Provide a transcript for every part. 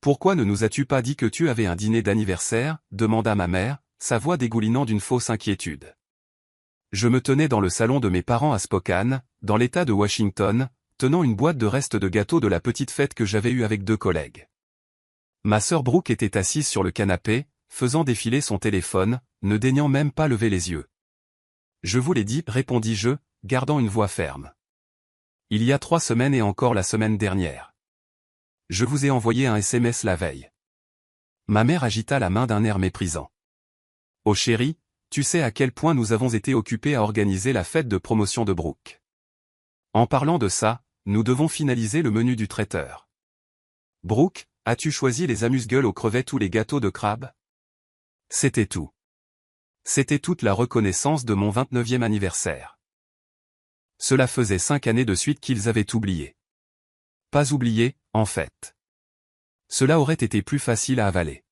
Pourquoi ne nous as-tu pas dit que tu avais un dîner d'anniversaire, demanda ma mère, sa voix dégoulinant d'une fausse inquiétude. Je me tenais dans le salon de mes parents à Spokane, dans l'État de Washington, tenant une boîte de restes de gâteaux de la petite fête que j'avais eue avec 2 collègues. Ma sœur Brooke était assise sur le canapé, faisant défiler son téléphone, ne daignant même pas lever les yeux. Je vous l'ai dit, répondis-je, gardant une voix ferme. Il y a 3 semaines et encore la semaine dernière. Je vous ai envoyé un SMS la veille. Ma mère agita la main d'un air méprisant. Oh chérie, tu sais à quel point nous avons été occupés à organiser la fête de promotion de Brooke. En parlant de ça, nous devons finaliser le menu du traiteur. Brooke, as-tu choisi les amuse-gueules aux crevettes ou les gâteaux de crabe? C'était tout. C'était toute la reconnaissance de mon 29e anniversaire. Cela faisait 5 années de suite qu'ils avaient oublié. Pas oublié, en fait. Cela aurait été plus facile à avaler.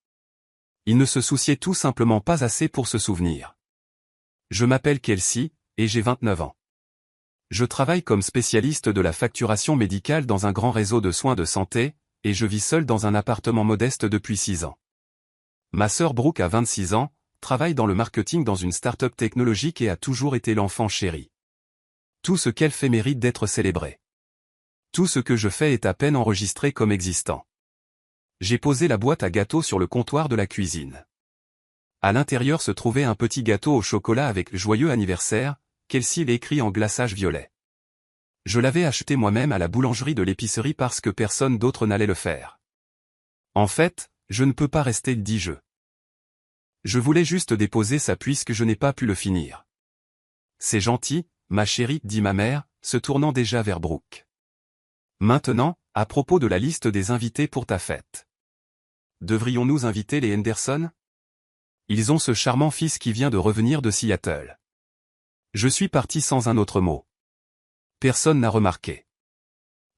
Ils ne se souciaient tout simplement pas assez pour se souvenir. Je m'appelle Kelsey, et j'ai 29 ans. Je travaille comme spécialiste de la facturation médicale dans un grand réseau de soins de santé, et je vis seul dans un appartement modeste depuis 6 ans. Ma sœur Brooke a 26 ans, travaille dans le marketing dans une start-up technologique et a toujours été l'enfant chéri. Tout ce qu'elle fait mérite d'être célébré. Tout ce que je fais est à peine enregistré comme existant. J'ai posé la boîte à gâteaux sur le comptoir de la cuisine. À l'intérieur se trouvait un petit gâteau au chocolat avec « Joyeux anniversaire », Kelsey l'écrit en glaçage violet. Je l'avais acheté moi-même à la boulangerie de l'épicerie parce que personne d'autre n'allait le faire. En fait, je ne peux pas rester, dis-je. Je voulais juste déposer ça puisque je n'ai pas pu le finir. C'est gentil, ma chérie, dit ma mère, se tournant déjà vers Brooke. Maintenant, à propos de la liste des invités pour ta fête. Devrions-nous inviter les Henderson? Ils ont ce charmant fils qui vient de revenir de Seattle. Je suis parti sans un autre mot. Personne n'a remarqué.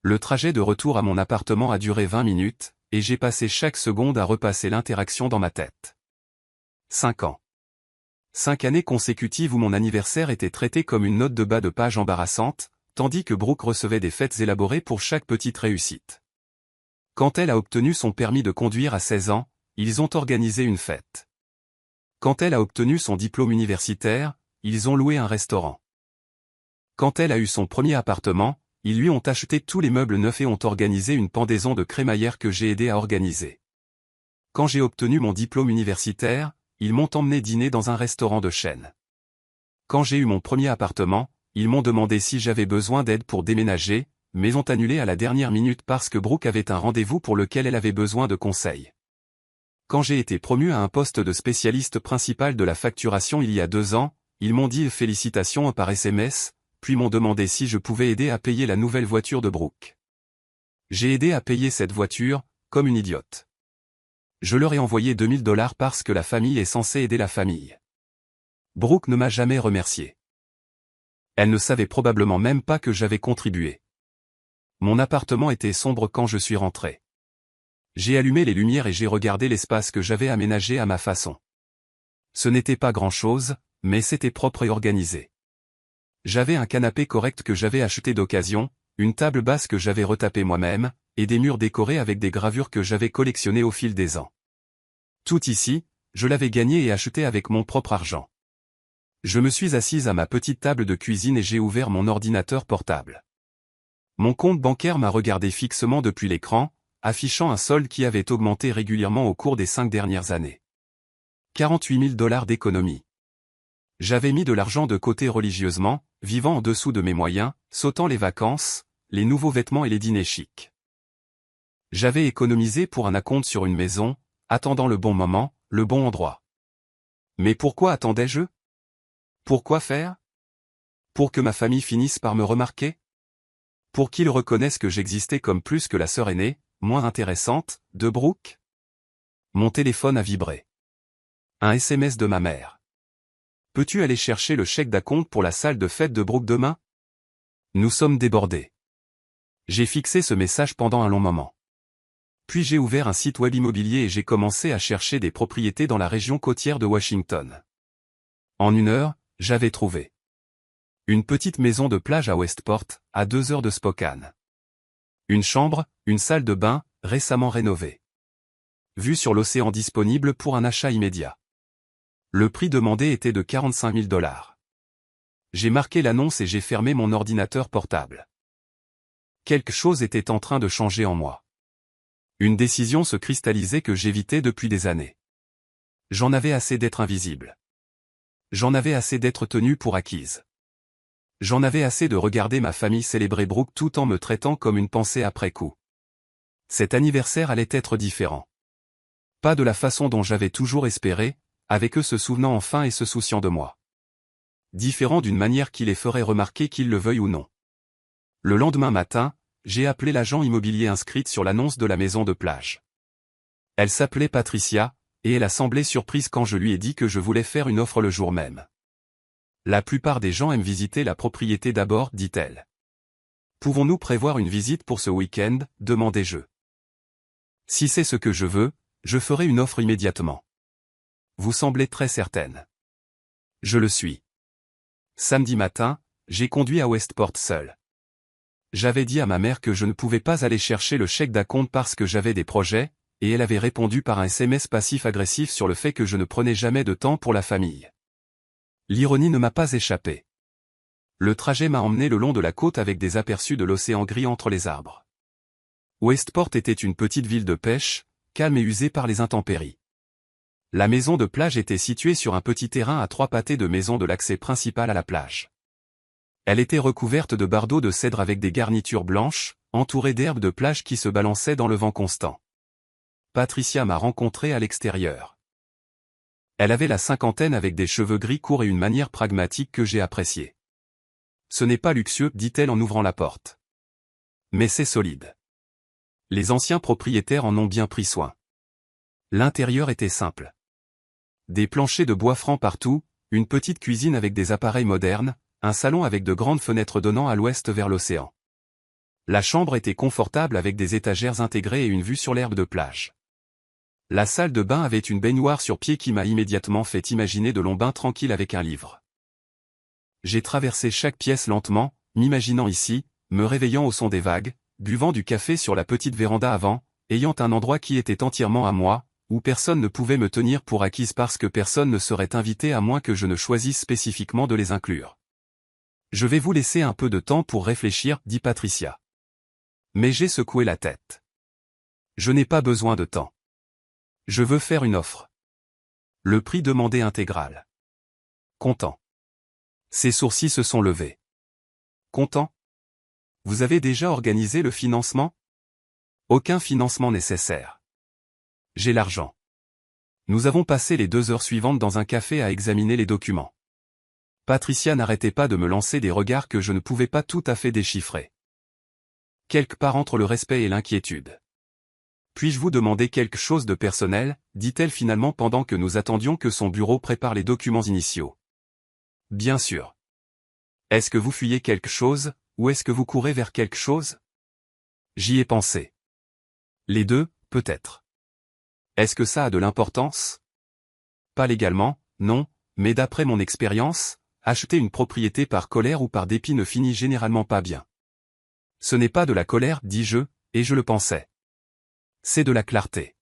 Le trajet de retour à mon appartement a duré 20 minutes, et j'ai passé chaque seconde à repasser l'interaction dans ma tête. 5 ans. 5 années consécutives où mon anniversaire était traité comme une note de bas de page embarrassante, tandis que Brooke recevait des fêtes élaborées pour chaque petite réussite. Quand elle a obtenu son permis de conduire à 16 ans, ils ont organisé une fête. Quand elle a obtenu son diplôme universitaire, ils ont loué un restaurant. Quand elle a eu son premier appartement, ils lui ont acheté tous les meubles neufs et ont organisé une pendaison de crémaillère que j'ai aidé à organiser. Quand j'ai obtenu mon diplôme universitaire, ils m'ont emmené dîner dans un restaurant de chaîne. Quand j'ai eu mon premier appartement, ils m'ont demandé si j'avais besoin d'aide pour déménager, mais ont annulé à la dernière minute parce que Brooke avait un rendez-vous pour lequel elle avait besoin de conseils. Quand j'ai été promu à un poste de spécialiste principal de la facturation il y a 2 ans, ils m'ont dit félicitations par SMS, puis m'ont demandé si je pouvais aider à payer la nouvelle voiture de Brooke. J'ai aidé à payer cette voiture, comme une idiote. Je leur ai envoyé $2000 parce que la famille est censée aider la famille. Brooke ne m'a jamais remercié. Elle ne savait probablement même pas que j'avais contribué. Mon appartement était sombre quand je suis rentré. J'ai allumé les lumières et j'ai regardé l'espace que j'avais aménagé à ma façon. Ce n'était pas grand-chose, mais c'était propre et organisé. J'avais un canapé correct que j'avais acheté d'occasion, une table basse que j'avais retapée moi-même, et des murs décorés avec des gravures que j'avais collectionnées au fil des ans. Tout ici, je l'avais gagné et acheté avec mon propre argent. Je me suis assise à ma petite table de cuisine et j'ai ouvert mon ordinateur portable. Mon compte bancaire m'a regardé fixement depuis l'écran, affichant un solde qui avait augmenté régulièrement au cours des 5 dernières années. $48 000 d'économie. J'avais mis de l'argent de côté religieusement, vivant en dessous de mes moyens, sautant les vacances, les nouveaux vêtements et les dîners chics. J'avais économisé pour un acompte sur une maison, attendant le bon moment, le bon endroit. Mais pourquoi attendais-je? Pourquoi faire? Pour que ma famille finisse par me remarquer? Pour qu'ils reconnaissent que j'existais comme plus que la sœur aînée, moins intéressante, de Brooke? Mon téléphone a vibré. Un SMS de ma mère. Peux-tu aller chercher le chèque d'acompte pour la salle de fête de Brooke demain? Nous sommes débordés. J'ai fixé ce message pendant un long moment. Puis j'ai ouvert un site web immobilier et j'ai commencé à chercher des propriétés dans la région côtière de Washington. En 1 heure, j'avais trouvé une petite maison de plage à Westport, à 2 heures de Spokane. Une chambre, une salle de bain, récemment rénovée. Vue sur l'océan disponible pour un achat immédiat. Le prix demandé était de 45 000 $. J'ai marqué l'annonce et j'ai fermé mon ordinateur portable. Quelque chose était en train de changer en moi. Une décision se cristallisait que j'évitais depuis des années. J'en avais assez d'être invisible. J'en avais assez d'être tenu pour acquise. J'en avais assez de regarder ma famille célébrer Brooke tout en me traitant comme une pensée après coup. Cet anniversaire allait être différent. Pas de la façon dont j'avais toujours espéré, avec eux se souvenant enfin et se souciant de moi. Différent d'une manière qui les ferait remarquer qu'ils le veuillent ou non. Le lendemain matin, j'ai appelé l'agent immobilier inscrite sur l'annonce de la maison de plage. Elle s'appelait Patricia, et elle a semblé surprise quand je lui ai dit que je voulais faire une offre le jour même. La plupart des gens aiment visiter la propriété d'abord, dit-elle. Pouvons-nous prévoir une visite pour ce week-end, demandai-je. Si c'est ce que je veux, je ferai une offre immédiatement. Vous semblez très certaine. Je le suis. Samedi matin, j'ai conduit à Westport seul. J'avais dit à ma mère que je ne pouvais pas aller chercher le chèque d'acompte parce que j'avais des projets, et elle avait répondu par un SMS passif-agressif sur le fait que je ne prenais jamais de temps pour la famille. L'ironie ne m'a pas échappé. Le trajet m'a emmené le long de la côte avec des aperçus de l'océan gris entre les arbres. Westport était une petite ville de pêche, calme et usée par les intempéries. La maison de plage était située sur un petit terrain à 3 pâtés de maison de l'accès principal à la plage. Elle était recouverte de bardeaux de cèdre avec des garnitures blanches, entourée d'herbes de plage qui se balançaient dans le vent constant. Patricia m'a rencontré à l'extérieur. Elle avait la cinquantaine avec des cheveux gris courts et une manière pragmatique que j'ai appréciée. Ce n'est pas luxueux, dit-elle en ouvrant la porte. Mais c'est solide. Les anciens propriétaires en ont bien pris soin. L'intérieur était simple. Des planchers de bois franc partout, une petite cuisine avec des appareils modernes, un salon avec de grandes fenêtres donnant à l'ouest vers l'océan. La chambre était confortable avec des étagères intégrées et une vue sur l'herbe de plage. La salle de bain avait une baignoire sur pied qui m'a immédiatement fait imaginer de longs bains tranquilles avec un livre. J'ai traversé chaque pièce lentement, m'imaginant ici, me réveillant au son des vagues, buvant du café sur la petite véranda avant, ayant un endroit qui était entièrement à moi, où personne ne pouvait me tenir pour acquise parce que personne ne serait invité à moins que je ne choisisse spécifiquement de les inclure. Je vais vous laisser un peu de temps pour réfléchir, dit Patricia. Mais j'ai secoué la tête. Je n'ai pas besoin de temps. Je veux faire une offre. Le prix demandé intégral. Content. Ses sourcils se sont levés. Content? Vous avez déjà organisé le financement? Aucun financement nécessaire. J'ai l'argent. Nous avons passé les 2 heures suivantes dans un café à examiner les documents. Patricia n'arrêtait pas de me lancer des regards que je ne pouvais pas tout à fait déchiffrer. Quelque part entre le respect et l'inquiétude. Puis-je vous demander quelque chose de personnel, dit-elle finalement pendant que nous attendions que son bureau prépare les documents initiaux. Bien sûr. Est-ce que vous fuyez quelque chose, ou est-ce que vous courez vers quelque chose? J'y ai pensé. Les deux, peut-être. Est-ce que ça a de l'importance? Pas légalement, non, mais d'après mon expérience, acheter une propriété par colère ou par dépit ne finit généralement pas bien. Ce n'est pas de la colère, dis-je, et je le pensais. C'est de la clarté.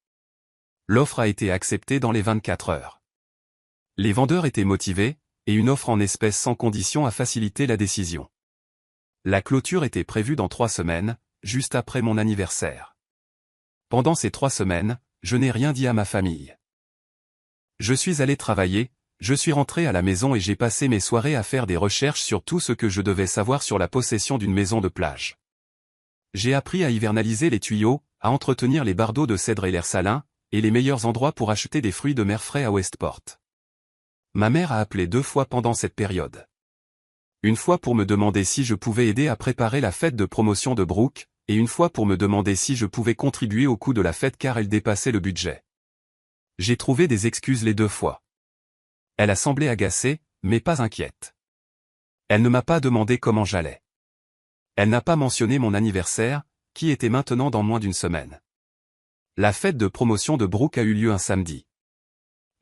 L'offre a été acceptée dans les 24 heures. Les vendeurs étaient motivés, et une offre en espèces sans condition a facilité la décision. La clôture était prévue dans 3 semaines, juste après mon anniversaire. Pendant ces 3 semaines, je n'ai rien dit à ma famille. Je suis allé travailler, je suis rentré à la maison et j'ai passé mes soirées à faire des recherches sur tout ce que je devais savoir sur la possession d'une maison de plage. J'ai appris à hivernaliser les tuyaux, à entretenir les bardeaux de cèdre et l'air salin, et les meilleurs endroits pour acheter des fruits de mer frais à Westport. Ma mère a appelé 2 fois pendant cette période. Une fois pour me demander si je pouvais aider à préparer la fête de promotion de Brooke, et une fois pour me demander si je pouvais contribuer au coût de la fête car elle dépassait le budget. J'ai trouvé des excuses les 2 fois. Elle a semblé agacée, mais pas inquiète. Elle ne m'a pas demandé comment j'allais. Elle n'a pas mentionné mon anniversaire, qui était maintenant dans moins d'une semaine. La fête de promotion de Brooke a eu lieu un samedi.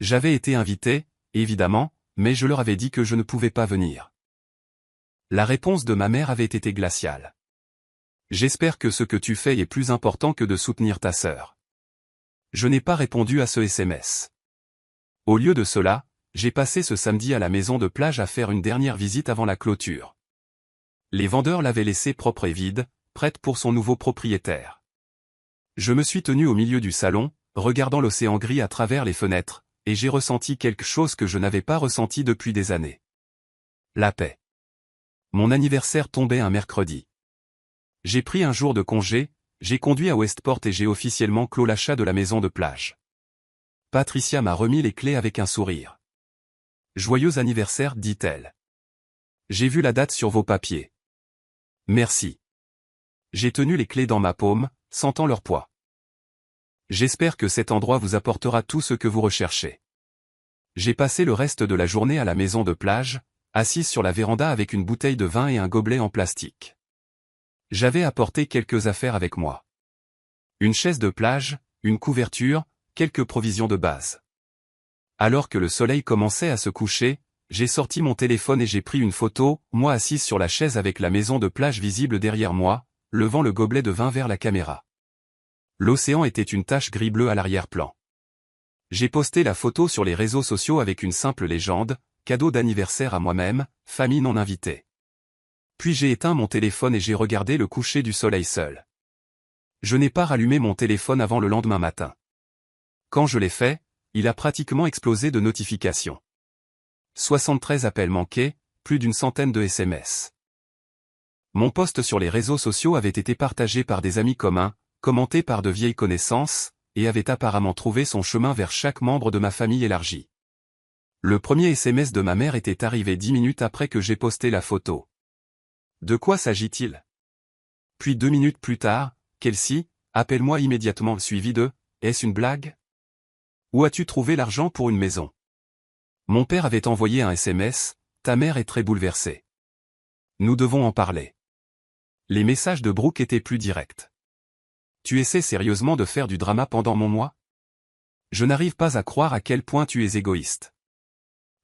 J'avais été invité, évidemment, mais je leur avais dit que je ne pouvais pas venir. La réponse de ma mère avait été glaciale. J'espère que ce que tu fais est plus important que de soutenir ta sœur. Je n'ai pas répondu à ce SMS. Au lieu de cela, j'ai passé ce samedi à la maison de plage à faire une dernière visite avant la clôture. Les vendeurs l'avaient laissée propre et vide, prête pour son nouveau propriétaire. Je me suis tenu au milieu du salon, regardant l'océan gris à travers les fenêtres, et j'ai ressenti quelque chose que je n'avais pas ressenti depuis des années. La paix. Mon anniversaire tombait un mercredi. J'ai pris un jour de congé, j'ai conduit à Westport et j'ai officiellement clos l'achat de la maison de plage. Patricia m'a remis les clés avec un sourire. Joyeux anniversaire, dit-elle. J'ai vu la date sur vos papiers. Merci. J'ai tenu les clés dans ma paume, sentant leur poids. J'espère que cet endroit vous apportera tout ce que vous recherchez. J'ai passé le reste de la journée à la maison de plage, assise sur la véranda avec une bouteille de vin et un gobelet en plastique. J'avais apporté quelques affaires avec moi. Une chaise de plage, une couverture, quelques provisions de base. Alors que le soleil commençait à se coucher, j'ai sorti mon téléphone et j'ai pris une photo, moi assise sur la chaise avec la maison de plage visible derrière moi, levant le gobelet de vin vers la caméra. L'océan était une tache gris-bleu à l'arrière-plan. J'ai posté la photo sur les réseaux sociaux avec une simple légende, cadeau d'anniversaire à moi-même, famille non invitée. Puis j'ai éteint mon téléphone et j'ai regardé le coucher du soleil seul. Je n'ai pas rallumé mon téléphone avant le lendemain matin. Quand je l'ai fait, il a pratiquement explosé de notifications. 73 appels manqués, plus d'une centaine de SMS. Mon post sur les réseaux sociaux avait été partagé par des amis communs, commenté par de vieilles connaissances, et avait apparemment trouvé son chemin vers chaque membre de ma famille élargie. Le premier SMS de ma mère était arrivé 10 minutes après que j'ai posté la photo. De quoi s'agit-il? Puis 2 minutes plus tard, Kelsey, appelle-moi immédiatement suivi de « Est-ce une blague? Où as-tu trouvé l'argent pour une maison ?» Mon père avait envoyé un SMS, « Ta mère est très bouleversée. Nous devons en parler. » Les messages de Brooke étaient plus directs. Tu essaies sérieusement de faire du drama pendant mon mois? Je n'arrive pas à croire à quel point tu es égoïste.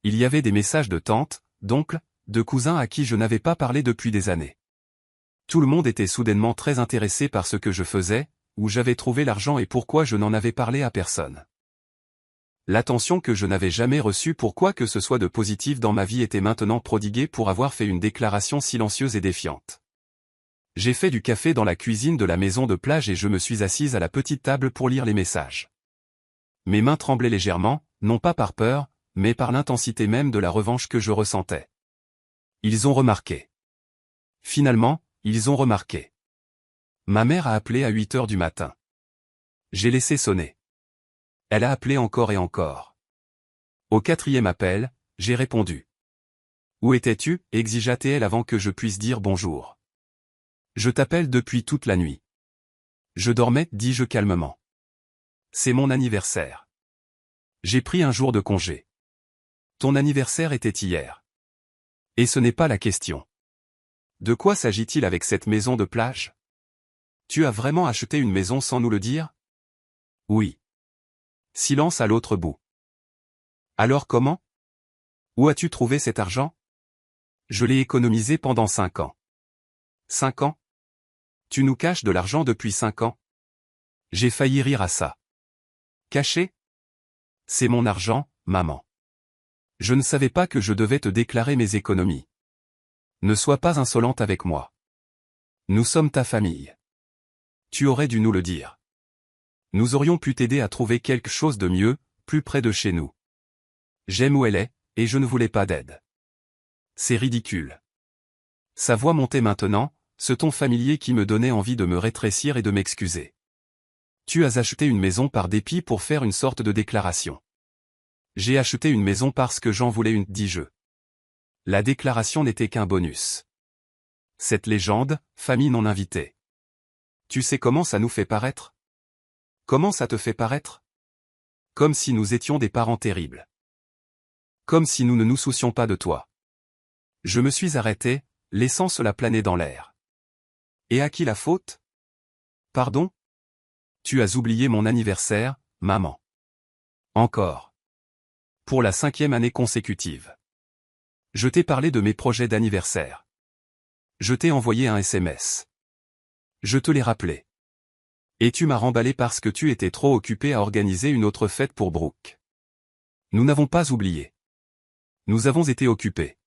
Il y avait des messages de tantes, d'oncles, de cousins à qui je n'avais pas parlé depuis des années. Tout le monde était soudainement très intéressé par ce que je faisais, où j'avais trouvé l'argent et pourquoi je n'en avais parlé à personne. L'attention que je n'avais jamais reçue pour quoi que ce soit de positif dans ma vie était maintenant prodiguée pour avoir fait une déclaration silencieuse et défiante. J'ai fait du café dans la cuisine de la maison de plage et je me suis assise à la petite table pour lire les messages. Mes mains tremblaient légèrement, non pas par peur, mais par l'intensité même de la revanche que je ressentais. Ils ont remarqué. Finalement, ils ont remarqué. Ma mère a appelé à 8 heures du matin. J'ai laissé sonner. Elle a appelé encore et encore. Au 4e appel, j'ai répondu. Où étais-tu? Exigea-t-elle avant que je puisse dire bonjour. Je t'appelle depuis toute la nuit. Je dormais, dis-je calmement. C'est mon anniversaire. J'ai pris un jour de congé. Ton anniversaire était hier. Et ce n'est pas la question. De quoi s'agit-il avec cette maison de plage? Tu as vraiment acheté une maison sans nous le dire? Oui. Silence à l'autre bout. Alors comment? Où as-tu trouvé cet argent? Je l'ai économisé pendant 5 ans. 5 ans? Tu nous caches de l'argent depuis 5 ans? J'ai failli rire à ça. Caché? C'est mon argent, maman. Je ne savais pas que je devais te déclarer mes économies. Ne sois pas insolente avec moi. Nous sommes ta famille. Tu aurais dû nous le dire. Nous aurions pu t'aider à trouver quelque chose de mieux, plus près de chez nous. J'aime où elle est, et je ne voulais pas d'aide. C'est ridicule. Sa voix montait maintenant, ce ton familier qui me donnait envie de me rétrécir et de m'excuser. Tu as acheté une maison par dépit pour faire une sorte de déclaration. J'ai acheté une maison parce que j'en voulais une, dis-je. La déclaration n'était qu'un bonus. Cette légende, famille non invitée. Tu sais comment ça nous fait paraître? Comment ça te fait paraître? Comme si nous étions des parents terribles. Comme si nous ne nous soucions pas de toi. Je me suis arrêté, laissant cela planer dans l'air. Et à qui la faute? Pardon? Tu as oublié mon anniversaire, maman. Encore. Pour la 5e année consécutive. Je t'ai parlé de mes projets d'anniversaire. Je t'ai envoyé un SMS. Je te l'ai rappelé. Et tu m'as remballé parce que tu étais trop occupé à organiser une autre fête pour Brooke. Nous n'avons pas oublié. Nous avons été occupés.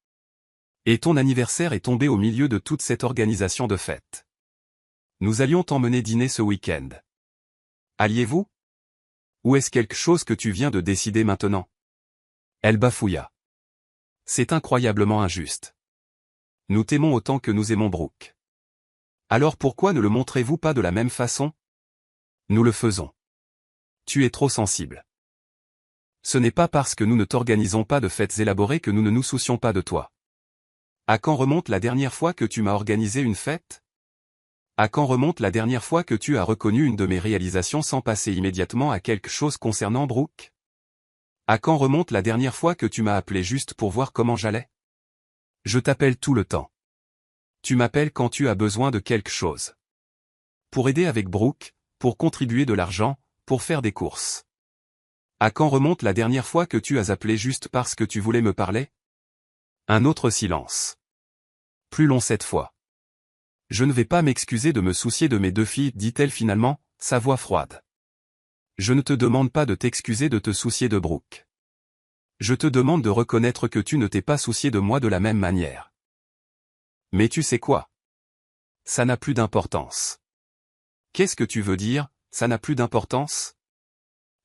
Et ton anniversaire est tombé au milieu de toute cette organisation de fête. Nous allions t'emmener dîner ce week-end. Alliez-vous? Ou est-ce quelque chose que tu viens de décider maintenant? Elle bafouilla. C'est incroyablement injuste. Nous t'aimons autant que nous aimons Brooke. Alors pourquoi ne le montrez-vous pas de la même façon? Nous le faisons. Tu es trop sensible. Ce n'est pas parce que nous ne t'organisons pas de fêtes élaborées que nous ne nous soucions pas de toi. À quand remonte la dernière fois que tu m'as organisé une fête? À quand remonte la dernière fois que tu as reconnu une de mes réalisations sans passer immédiatement à quelque chose concernant Brooke? À quand remonte la dernière fois que tu m'as appelé juste pour voir comment j'allais? Je t'appelle tout le temps. Tu m'appelles quand tu as besoin de quelque chose. Pour aider avec Brooke, pour contribuer de l'argent, pour faire des courses. À quand remonte la dernière fois que tu as appelé juste parce que tu voulais me parler? Un autre silence. Plus long cette fois. Je ne vais pas m'excuser de me soucier de mes deux filles, dit-elle finalement, sa voix froide. Je ne te demande pas de t'excuser de te soucier de Brooke. Je te demande de reconnaître que tu ne t'es pas soucié de moi de la même manière. Mais tu sais quoi? Ça n'a plus d'importance. Qu'est-ce que tu veux dire, ça n'a plus d'importance?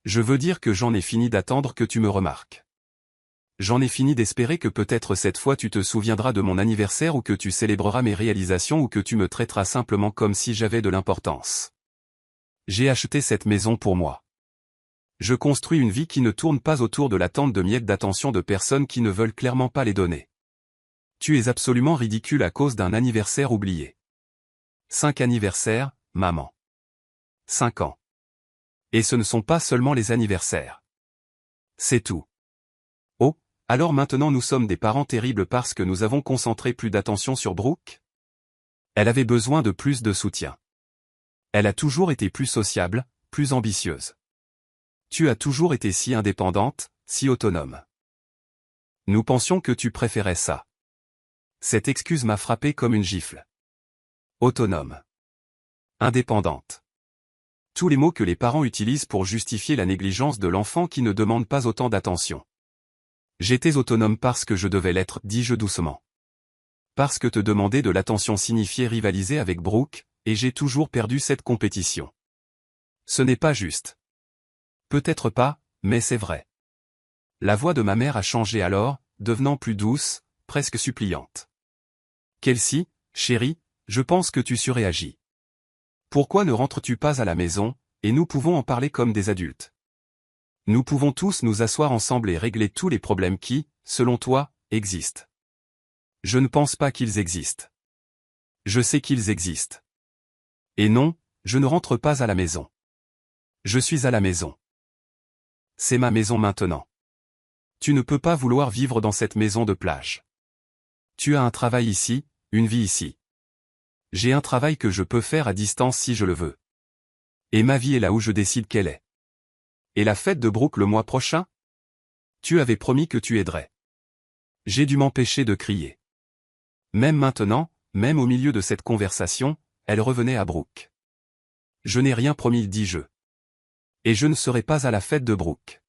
Je veux dire que j'en ai fini d'attendre que tu me remarques. J'en ai fini d'espérer que peut-être cette fois tu te souviendras de mon anniversaire ou que tu célébreras mes réalisations ou que tu me traiteras simplement comme si j'avais de l'importance. J'ai acheté cette maison pour moi. Je construis une vie qui ne tourne pas autour de l'attente de miettes d'attention de personnes qui ne veulent clairement pas les donner. Tu es absolument ridicule à cause d'un anniversaire oublié. 5 anniversaires, maman. 5 ans. Et ce ne sont pas seulement les anniversaires. C'est tout. Oh, alors maintenant nous sommes des parents terribles parce que nous avons concentré plus d'attention sur Brooke? Elle avait besoin de plus de soutien. Elle a toujours été plus sociable, plus ambitieuse. Tu as toujours été si indépendante, si autonome. Nous pensions que tu préférais ça. Cette excuse m'a frappé comme une gifle. Autonome. Indépendante. Tous les mots que les parents utilisent pour justifier la négligence de l'enfant qui ne demande pas autant d'attention. J'étais autonome parce que je devais l'être, dis-je doucement. Parce que te demander de l'attention signifiait rivaliser avec Brooke, et j'ai toujours perdu cette compétition. Ce n'est pas juste. Peut-être pas, mais c'est vrai. La voix de ma mère a changé alors, devenant plus douce, presque suppliante. Kelsey, chérie, je pense que tu surréagis. Pourquoi ne rentres-tu pas à la maison, et nous pouvons en parler comme des adultes? Nous pouvons tous nous asseoir ensemble et régler tous les problèmes qui, selon toi, existent. Je ne pense pas qu'ils existent. Je sais qu'ils existent. Et non, je ne rentre pas à la maison. Je suis à la maison. C'est ma maison maintenant. Tu ne peux pas vouloir vivre dans cette maison de plage. Tu as un travail ici, une vie ici. J'ai un travail que je peux faire à distance si je le veux. Et ma vie est là où je décide qu'elle est. Et la fête de Brooke le mois prochain? Tu avais promis que tu aiderais. J'ai dû m'empêcher de crier. Même maintenant, même au milieu de cette conversation, elle revenait à Brooke. Je n'ai rien promis, dis-je. Et je ne serai pas à la fête de Brooke.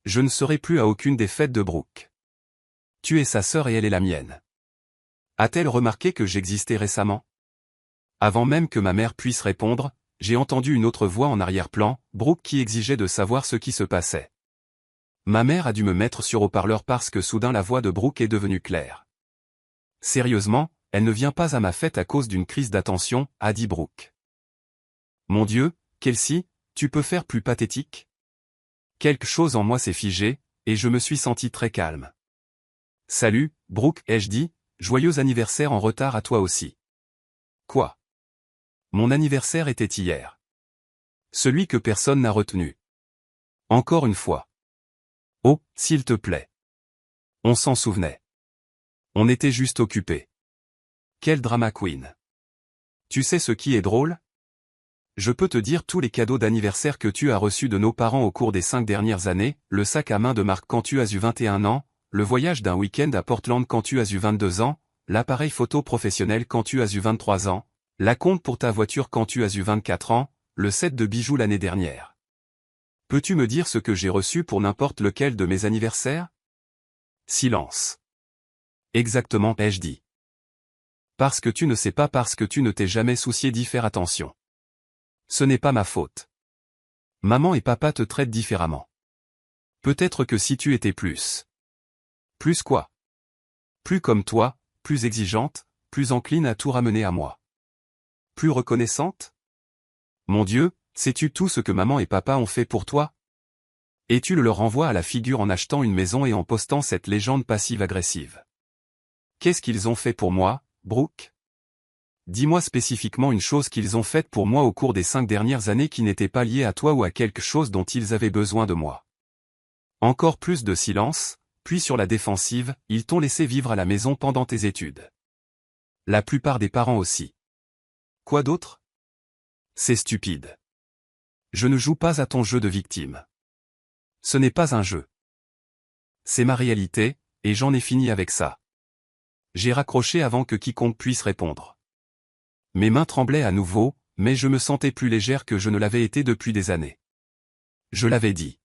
Je ne serai plus à aucune des fêtes de Brooke. Tu es sa sœur et elle est la mienne. A-t-elle remarqué que j'existais récemment? Avant même que ma mère puisse répondre, j'ai entendu une autre voix en arrière-plan, Brooke qui exigeait de savoir ce qui se passait. Ma mère a dû me mettre sur haut-parleur parce que soudain la voix de Brooke est devenue claire. Sérieusement, elle ne vient pas à ma fête à cause d'une crise d'attention, a dit Brooke. Mon Dieu, Kelsey, tu peux faire plus pathétique? Quelque chose en moi s'est figé, et je me suis senti très calme. Salut, Brooke, ai-je dit, joyeux anniversaire en retard à toi aussi. Quoi? Mon anniversaire était hier. Celui que personne n'a retenu. Encore une fois. Oh, s'il te plaît. On s'en souvenait. On était juste occupés. Quel drama queen. Tu sais ce qui est drôle? Je peux te dire tous les cadeaux d'anniversaire que tu as reçus de nos parents au cours des 5 dernières années, le sac à main de marque quand tu as eu 21 ans, le voyage d'un week-end à Portland quand tu as eu 22 ans, l'appareil photo professionnel quand tu as eu 23 ans, la compte pour ta voiture quand tu as eu 24 ans, le set de bijoux l'année dernière. Peux-tu me dire ce que j'ai reçu pour n'importe lequel de mes anniversaires? Silence. Exactement, ai-je dit. Parce que tu ne sais pas, parce que tu ne t'es jamais soucié d'y faire attention. Ce n'est pas ma faute. Maman et papa te traitent différemment. Peut-être que si tu étais plus. Plus quoi? Plus comme toi, plus exigeante, plus encline à tout ramener à moi. Plus reconnaissante? Mon Dieu, sais-tu tout ce que maman et papa ont fait pour toi? Et tu le leur renvoies à la figure en achetant une maison et en postant cette légende passive-agressive. Qu'est-ce qu'ils ont fait pour moi, Brooke? Dis-moi spécifiquement une chose qu'ils ont faite pour moi au cours des 5 dernières années qui n'était pas liée à toi ou à quelque chose dont ils avaient besoin de moi. Encore plus de silence, puis sur la défensive, ils t'ont laissé vivre à la maison pendant tes études. La plupart des parents aussi. Quoi d'autre? C'est stupide. Je ne joue pas à ton jeu de victime. Ce n'est pas un jeu. C'est ma réalité, et j'en ai fini avec ça. J'ai raccroché avant que quiconque puisse répondre. Mes mains tremblaient à nouveau, mais je me sentais plus légère que je ne l'avais été depuis des années. Je l'avais dit.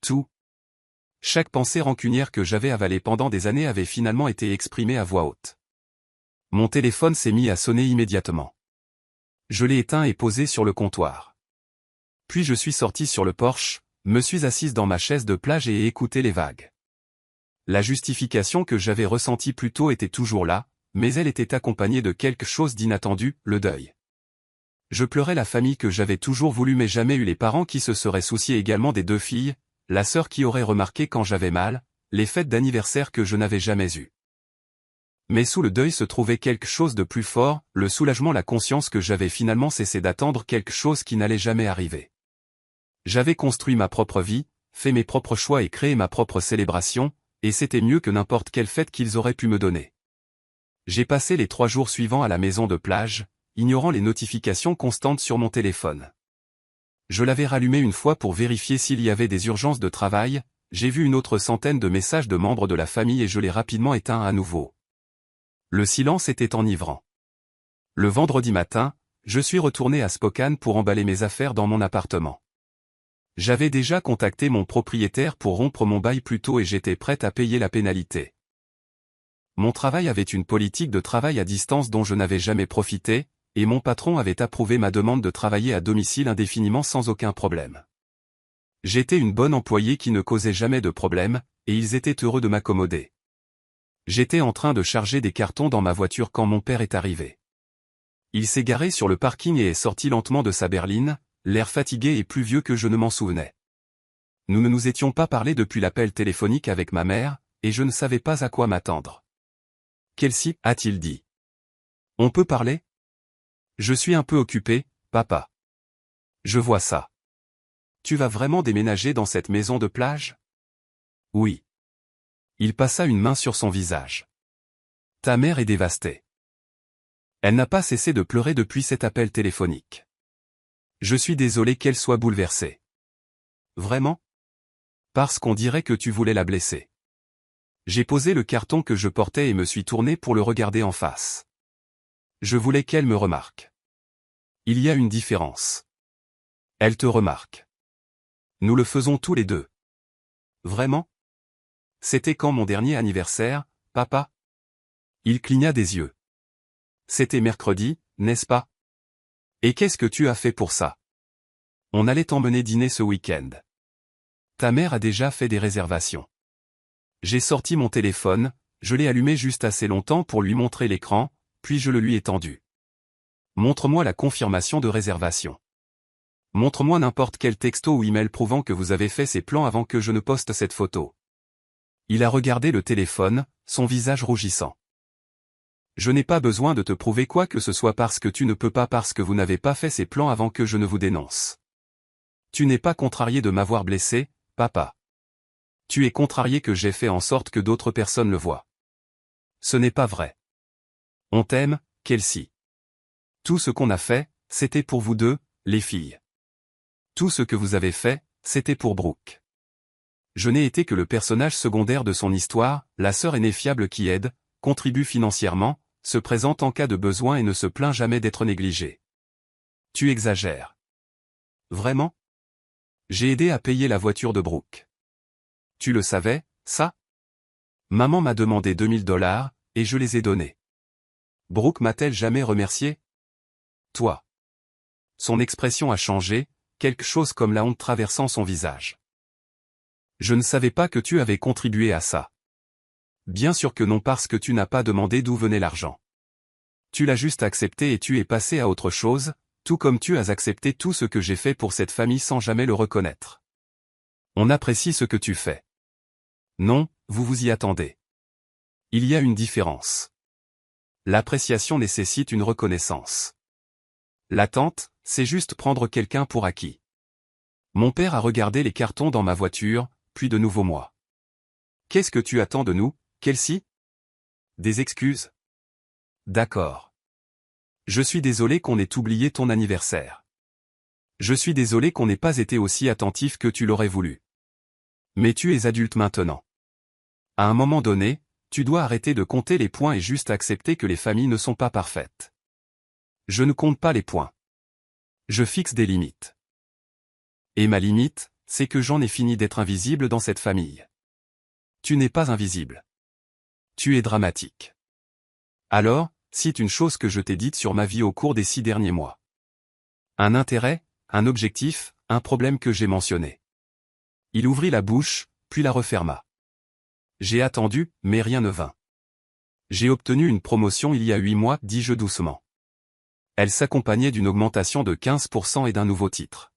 Tout. Chaque pensée rancunière que j'avais avalée pendant des années avait finalement été exprimée à voix haute. Mon téléphone s'est mis à sonner immédiatement. Je l'ai éteint et posé sur le comptoir. Puis je suis sorti sur le porche, me suis assise dans ma chaise de plage et ai écouté les vagues. La justification que j'avais ressentie plus tôt était toujours là, mais elle était accompagnée de quelque chose d'inattendu, le deuil. Je pleurais la famille que j'avais toujours voulu mais jamais eu les parents qui se seraient souciés également des 2 filles, la sœur qui aurait remarqué quand j'avais mal, les fêtes d'anniversaire que je n'avais jamais eues. Mais sous le deuil se trouvait quelque chose de plus fort, le soulagement, la conscience que j'avais finalement cessé d'attendre quelque chose qui n'allait jamais arriver. J'avais construit ma propre vie, fait mes propres choix et créé ma propre célébration, et c'était mieux que n'importe quelle fête qu'ils auraient pu me donner. J'ai passé les 3 jours suivants à la maison de plage, ignorant les notifications constantes sur mon téléphone. Je l'avais rallumé une fois pour vérifier s'il y avait des urgences de travail, j'ai vu une autre centaine de messages de membres de la famille et je l'ai rapidement éteint à nouveau. Le silence était enivrant. Le vendredi matin, je suis retourné à Spokane pour emballer mes affaires dans mon appartement. J'avais déjà contacté mon propriétaire pour rompre mon bail plus tôt et j'étais prête à payer la pénalité. Mon travail avait une politique de travail à distance dont je n'avais jamais profité, et mon patron avait approuvé ma demande de travailler à domicile indéfiniment sans aucun problème. J'étais une bonne employée qui ne causait jamais de problème, et ils étaient heureux de m'accommoder. J'étais en train de charger des cartons dans ma voiture quand mon père est arrivé. Il s'est garé sur le parking et est sorti lentement de sa berline, l'air fatigué et plus vieux que je ne m'en souvenais. Nous ne nous étions pas parlé depuis l'appel téléphonique avec ma mère, et je ne savais pas à quoi m'attendre. « Kelsey, a-t-il dit. On peut parler? Je suis un peu occupé, papa. Je vois ça. Tu vas vraiment déménager dans cette maison de plage? Oui. Il passa une main sur son visage. Ta mère est dévastée. Elle n'a pas cessé de pleurer depuis cet appel téléphonique. Je suis désolé qu'elle soit bouleversée. Vraiment? Parce qu'on dirait que tu voulais la blesser. J'ai posé le carton que je portais et me suis tourné pour le regarder en face. Je voulais qu'elle me remarque. Il y a une différence. Elle te remarque. Nous le faisons tous les deux. Vraiment? C'était quand mon dernier anniversaire, papa? Il cligna des yeux. C'était mercredi, n'est-ce pas? Et qu'est-ce que tu as fait pour ça? On allait t'emmener dîner ce week-end. Ta mère a déjà fait des réservations. J'ai sorti mon téléphone, je l'ai allumé juste assez longtemps pour lui montrer l'écran, puis je le lui ai tendu. Montre-moi la confirmation de réservation. Montre-moi n'importe quel texto ou email prouvant que vous avez fait ces plans avant que je ne poste cette photo. Il a regardé le téléphone, son visage rougissant. Je n'ai pas besoin de te prouver quoi que ce soit parce que tu ne peux pas parce que vous n'avez pas fait ces plans avant que je ne vous dénonce. Tu n'es pas contrarié de m'avoir blessé, papa. Tu es contrarié que j'ai fait en sorte que d'autres personnes le voient. Ce n'est pas vrai. On t'aime, Kelsey. Tout ce qu'on a fait, c'était pour vous deux, les filles. Tout ce que vous avez fait, c'était pour Brooke. Je n'ai été que le personnage secondaire de son histoire, la sœur aînée fiable qui aide, contribue financièrement, se présente en cas de besoin et ne se plaint jamais d'être négligée. Tu exagères. Vraiment? J'ai aidé à payer la voiture de Brooke. Tu le savais, ça? Maman m'a demandé $2000, et je les ai donnés. Brooke m'a-t-elle jamais remercié? Toi. Son expression a changé, quelque chose comme la honte traversant son visage. Je ne savais pas que tu avais contribué à ça. Bien sûr que non, parce que tu n'as pas demandé d'où venait l'argent. Tu l'as juste accepté et tu es passé à autre chose, tout comme tu as accepté tout ce que j'ai fait pour cette famille sans jamais le reconnaître. On apprécie ce que tu fais. Non, vous vous y attendez. Il y a une différence. L'appréciation nécessite une reconnaissance. L'attente, c'est juste prendre quelqu'un pour acquis. Mon père a regardé les cartons dans ma voiture, puis de nouveau moi. Qu'est-ce que tu attends de nous, Kelsey? Des excuses? D'accord. Je suis désolé qu'on ait oublié ton anniversaire. Je suis désolé qu'on n'ait pas été aussi attentif que tu l'aurais voulu. Mais tu es adulte maintenant. À un moment donné, tu dois arrêter de compter les points et juste accepter que les familles ne sont pas parfaites. Je ne compte pas les points. Je fixe des limites. Et ma limite, c'est que j'en ai fini d'être invisible dans cette famille. Tu n'es pas invisible. Tu es dramatique. Alors, cite une chose que je t'ai dite sur ma vie au cours des 6 derniers mois. Un intérêt, un objectif, un problème que j'ai mentionné. Il ouvrit la bouche, puis la referma. J'ai attendu, mais rien ne vint. J'ai obtenu une promotion il y a 8 mois, dis-je doucement. Elle s'accompagnait d'une augmentation de 15% et d'un nouveau titre.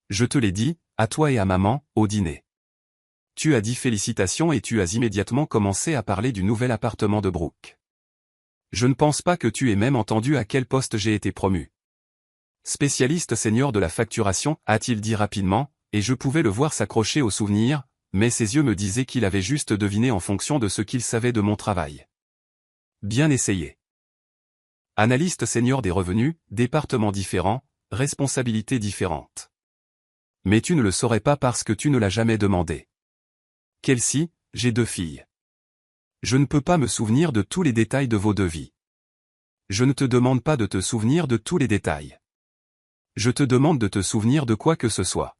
Je te l'ai dit, à toi et à maman, au dîner. Tu as dit félicitations et tu as immédiatement commencé à parler du nouvel appartement de Brooke. Je ne pense pas que tu aies même entendu à quel poste j'ai été promu. Spécialiste senior de la facturation, a-t-il dit rapidement, et je pouvais le voir s'accrocher au souvenir, mais ses yeux me disaient qu'il avait juste deviné en fonction de ce qu'il savait de mon travail. Bien essayé. Analyste senior des revenus, département différent, responsabilités différentes. Mais tu ne le saurais pas parce que tu ne l'as jamais demandé. Kelsey, j'ai 2 filles. Je ne peux pas me souvenir de tous les détails de vos 2 vies. Je ne te demande pas de te souvenir de tous les détails. Je te demande de te souvenir de quoi que ce soit.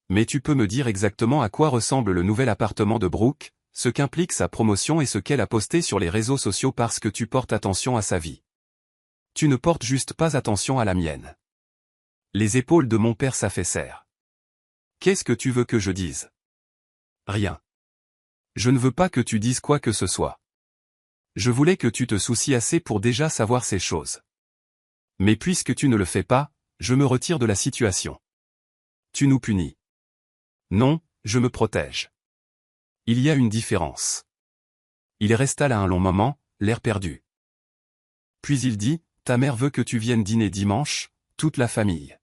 Mais tu peux me dire exactement à quoi ressemble le nouvel appartement de Brooke, ce qu'implique sa promotion et ce qu'elle a posté sur les réseaux sociaux parce que tu portes attention à sa vie. Tu ne portes juste pas attention à la mienne. Les épaules de mon père s'affaissèrent. Qu'est-ce que tu veux que je dise? Rien. Je ne veux pas que tu dises quoi que ce soit. Je voulais que tu te soucies assez pour déjà savoir ces choses. Mais puisque tu ne le fais pas, je me retire de la situation. Tu nous punis. Non, je me protège. Il y a une différence. Il resta là un long moment, l'air perdu. Puis il dit, ta mère veut que tu viennes dîner dimanche, toute la famille.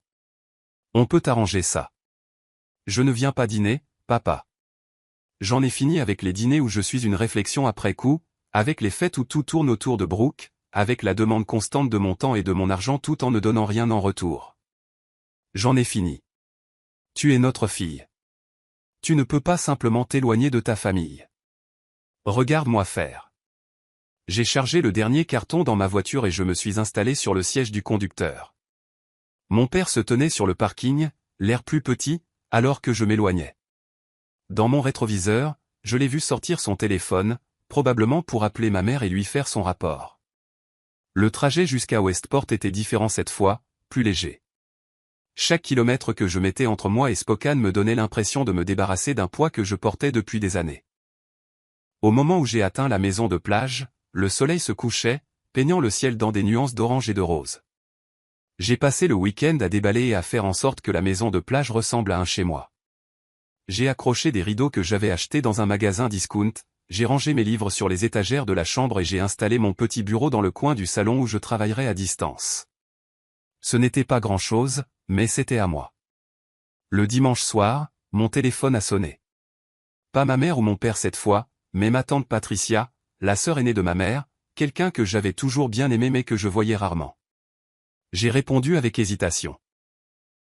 On peut arranger ça. Je ne viens pas dîner, papa. J'en ai fini avec les dîners où je suis une réflexion après coup, avec les fêtes où tout tourne autour de Brooke, avec la demande constante de mon temps et de mon argent tout en ne donnant rien en retour. J'en ai fini. Tu es notre fille. Tu ne peux pas simplement t'éloigner de ta famille. Regarde-moi faire. J'ai chargé le dernier carton dans ma voiture et je me suis installé sur le siège du conducteur. Mon père se tenait sur le parking, l'air plus petit, alors que je m'éloignais. Dans mon rétroviseur, je l'ai vu sortir son téléphone, probablement pour appeler ma mère et lui faire son rapport. Le trajet jusqu'à Westport était différent cette fois, plus léger. Chaque kilomètre que je mettais entre moi et Spokane me donnait l'impression de me débarrasser d'un poids que je portais depuis des années. Au moment où j'ai atteint la maison de plage, le soleil se couchait, peignant le ciel dans des nuances d'orange et de rose. J'ai passé le week-end à déballer et à faire en sorte que la maison de plage ressemble à un chez-moi. J'ai accroché des rideaux que j'avais achetés dans un magasin discount, j'ai rangé mes livres sur les étagères de la chambre et j'ai installé mon petit bureau dans le coin du salon où je travaillerai à distance. Ce n'était pas grand-chose, mais c'était à moi. Le dimanche soir, mon téléphone a sonné. Pas ma mère ou mon père cette fois, mais ma tante Patricia, la sœur aînée de ma mère, quelqu'un que j'avais toujours bien aimé mais que je voyais rarement. J'ai répondu avec hésitation.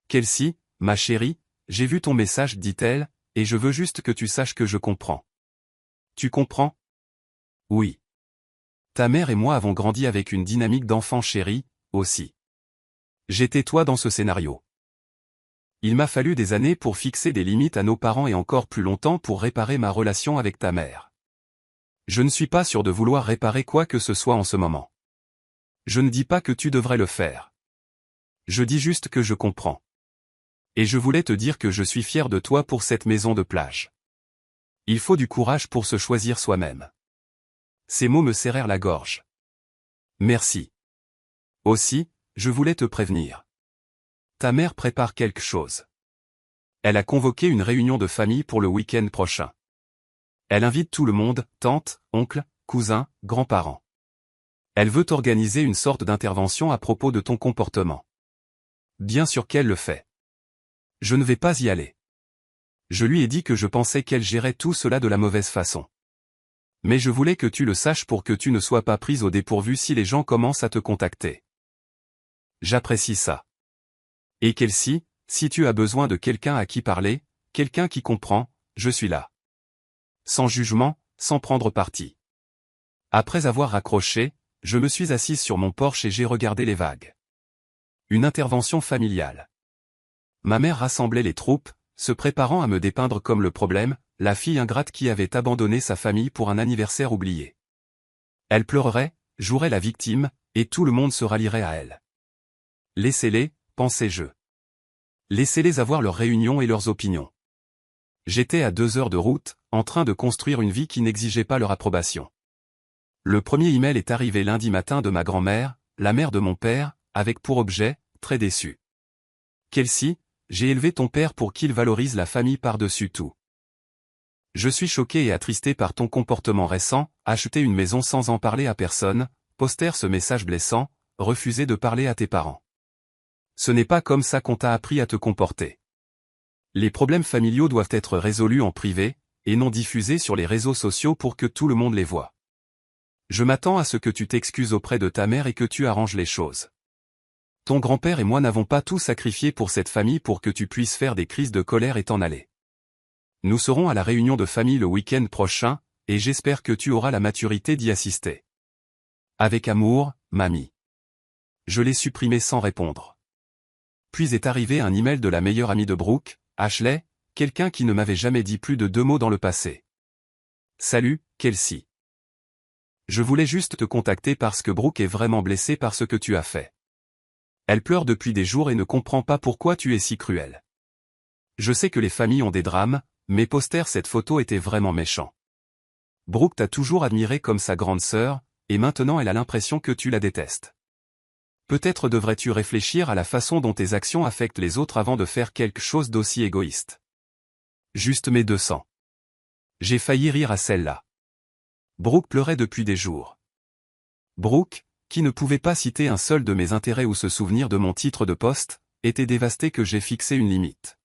Kelsey, ma chérie, j'ai vu ton message, dit-elle, et je veux juste que tu saches que je comprends. Tu comprends? Oui. Ta mère et moi avons grandi avec une dynamique d'enfant chéri, aussi. J'étais toi dans ce scénario. Il m'a fallu des années pour fixer des limites à nos parents et encore plus longtemps pour réparer ma relation avec ta mère. Je ne suis pas sûr de vouloir réparer quoi que ce soit en ce moment. Je ne dis pas que tu devrais le faire. Je dis juste que je comprends. Et je voulais te dire que je suis fier de toi pour cette maison de plage. Il faut du courage pour se choisir soi-même. Ces mots me serrèrent la gorge. Merci. Aussi, je voulais te prévenir. Ta mère prépare quelque chose. Elle a convoqué une réunion de famille pour le week-end prochain. Elle invite tout le monde, tantes, oncles, cousins, grands-parents. Elle veut organiser une sorte d'intervention à propos de ton comportement. Bien sûr qu'elle le fait. Je ne vais pas y aller. Je lui ai dit que je pensais qu'elle gérait tout cela de la mauvaise façon. Mais je voulais que tu le saches pour que tu ne sois pas prise au dépourvu si les gens commencent à te contacter. J'apprécie ça. Et Kelsey, si tu as besoin de quelqu'un à qui parler, quelqu'un qui comprend, je suis là. Sans jugement, sans prendre parti. Après avoir raccroché, je me suis assise sur mon porche et j'ai regardé les vagues. Une intervention familiale. Ma mère rassemblait les troupes, se préparant à me dépeindre comme le problème, la fille ingrate qui avait abandonné sa famille pour un anniversaire oublié. Elle pleurerait, jouerait la victime, et tout le monde se rallierait à elle. Laissez-les, pensais-je. Laissez-les avoir leurs réunions et leurs opinions. J'étais à 2 heures de route, en train de construire une vie qui n'exigeait pas leur approbation. Le premier email est arrivé lundi matin de ma grand-mère, la mère de mon père, avec pour objet, très déçu. Kelsey, j'ai élevé ton père pour qu'il valorise la famille par-dessus tout. Je suis choqué et attristé par ton comportement récent, acheter une maison sans en parler à personne, poster ce message blessant, refuser de parler à tes parents. Ce n'est pas comme ça qu'on t'a appris à te comporter. Les problèmes familiaux doivent être résolus en privé, et non diffusés sur les réseaux sociaux pour que tout le monde les voie. Je m'attends à ce que tu t'excuses auprès de ta mère et que tu arranges les choses. Ton grand-père et moi n'avons pas tout sacrifié pour cette famille pour que tu puisses faire des crises de colère et t'en aller. Nous serons à la réunion de famille le week-end prochain, et j'espère que tu auras la maturité d'y assister. Avec amour, mamie. Je l'ai supprimé sans répondre. Puis est arrivé un email de la meilleure amie de Brooke, Ashley, quelqu'un qui ne m'avait jamais dit plus de 2 mots dans le passé. Salut, Kelsey. Je voulais juste te contacter parce que Brooke est vraiment blessée par ce que tu as fait. Elle pleure depuis des jours et ne comprend pas pourquoi tu es si cruel. Je sais que les familles ont des drames, mais poster cette photo était vraiment méchant. Brooke t'a toujours admiré comme sa grande sœur, et maintenant elle a l'impression que tu la détestes. Peut-être devrais-tu réfléchir à la façon dont tes actions affectent les autres avant de faire quelque chose d'aussi égoïste. Juste mes 200. J'ai failli rire à celle-là. Brooke pleurait depuis des jours. Brooke, qui ne pouvait pas citer un seul de mes intérêts ou se souvenir de mon titre de poste, était dévastée que j'ai fixé une limite.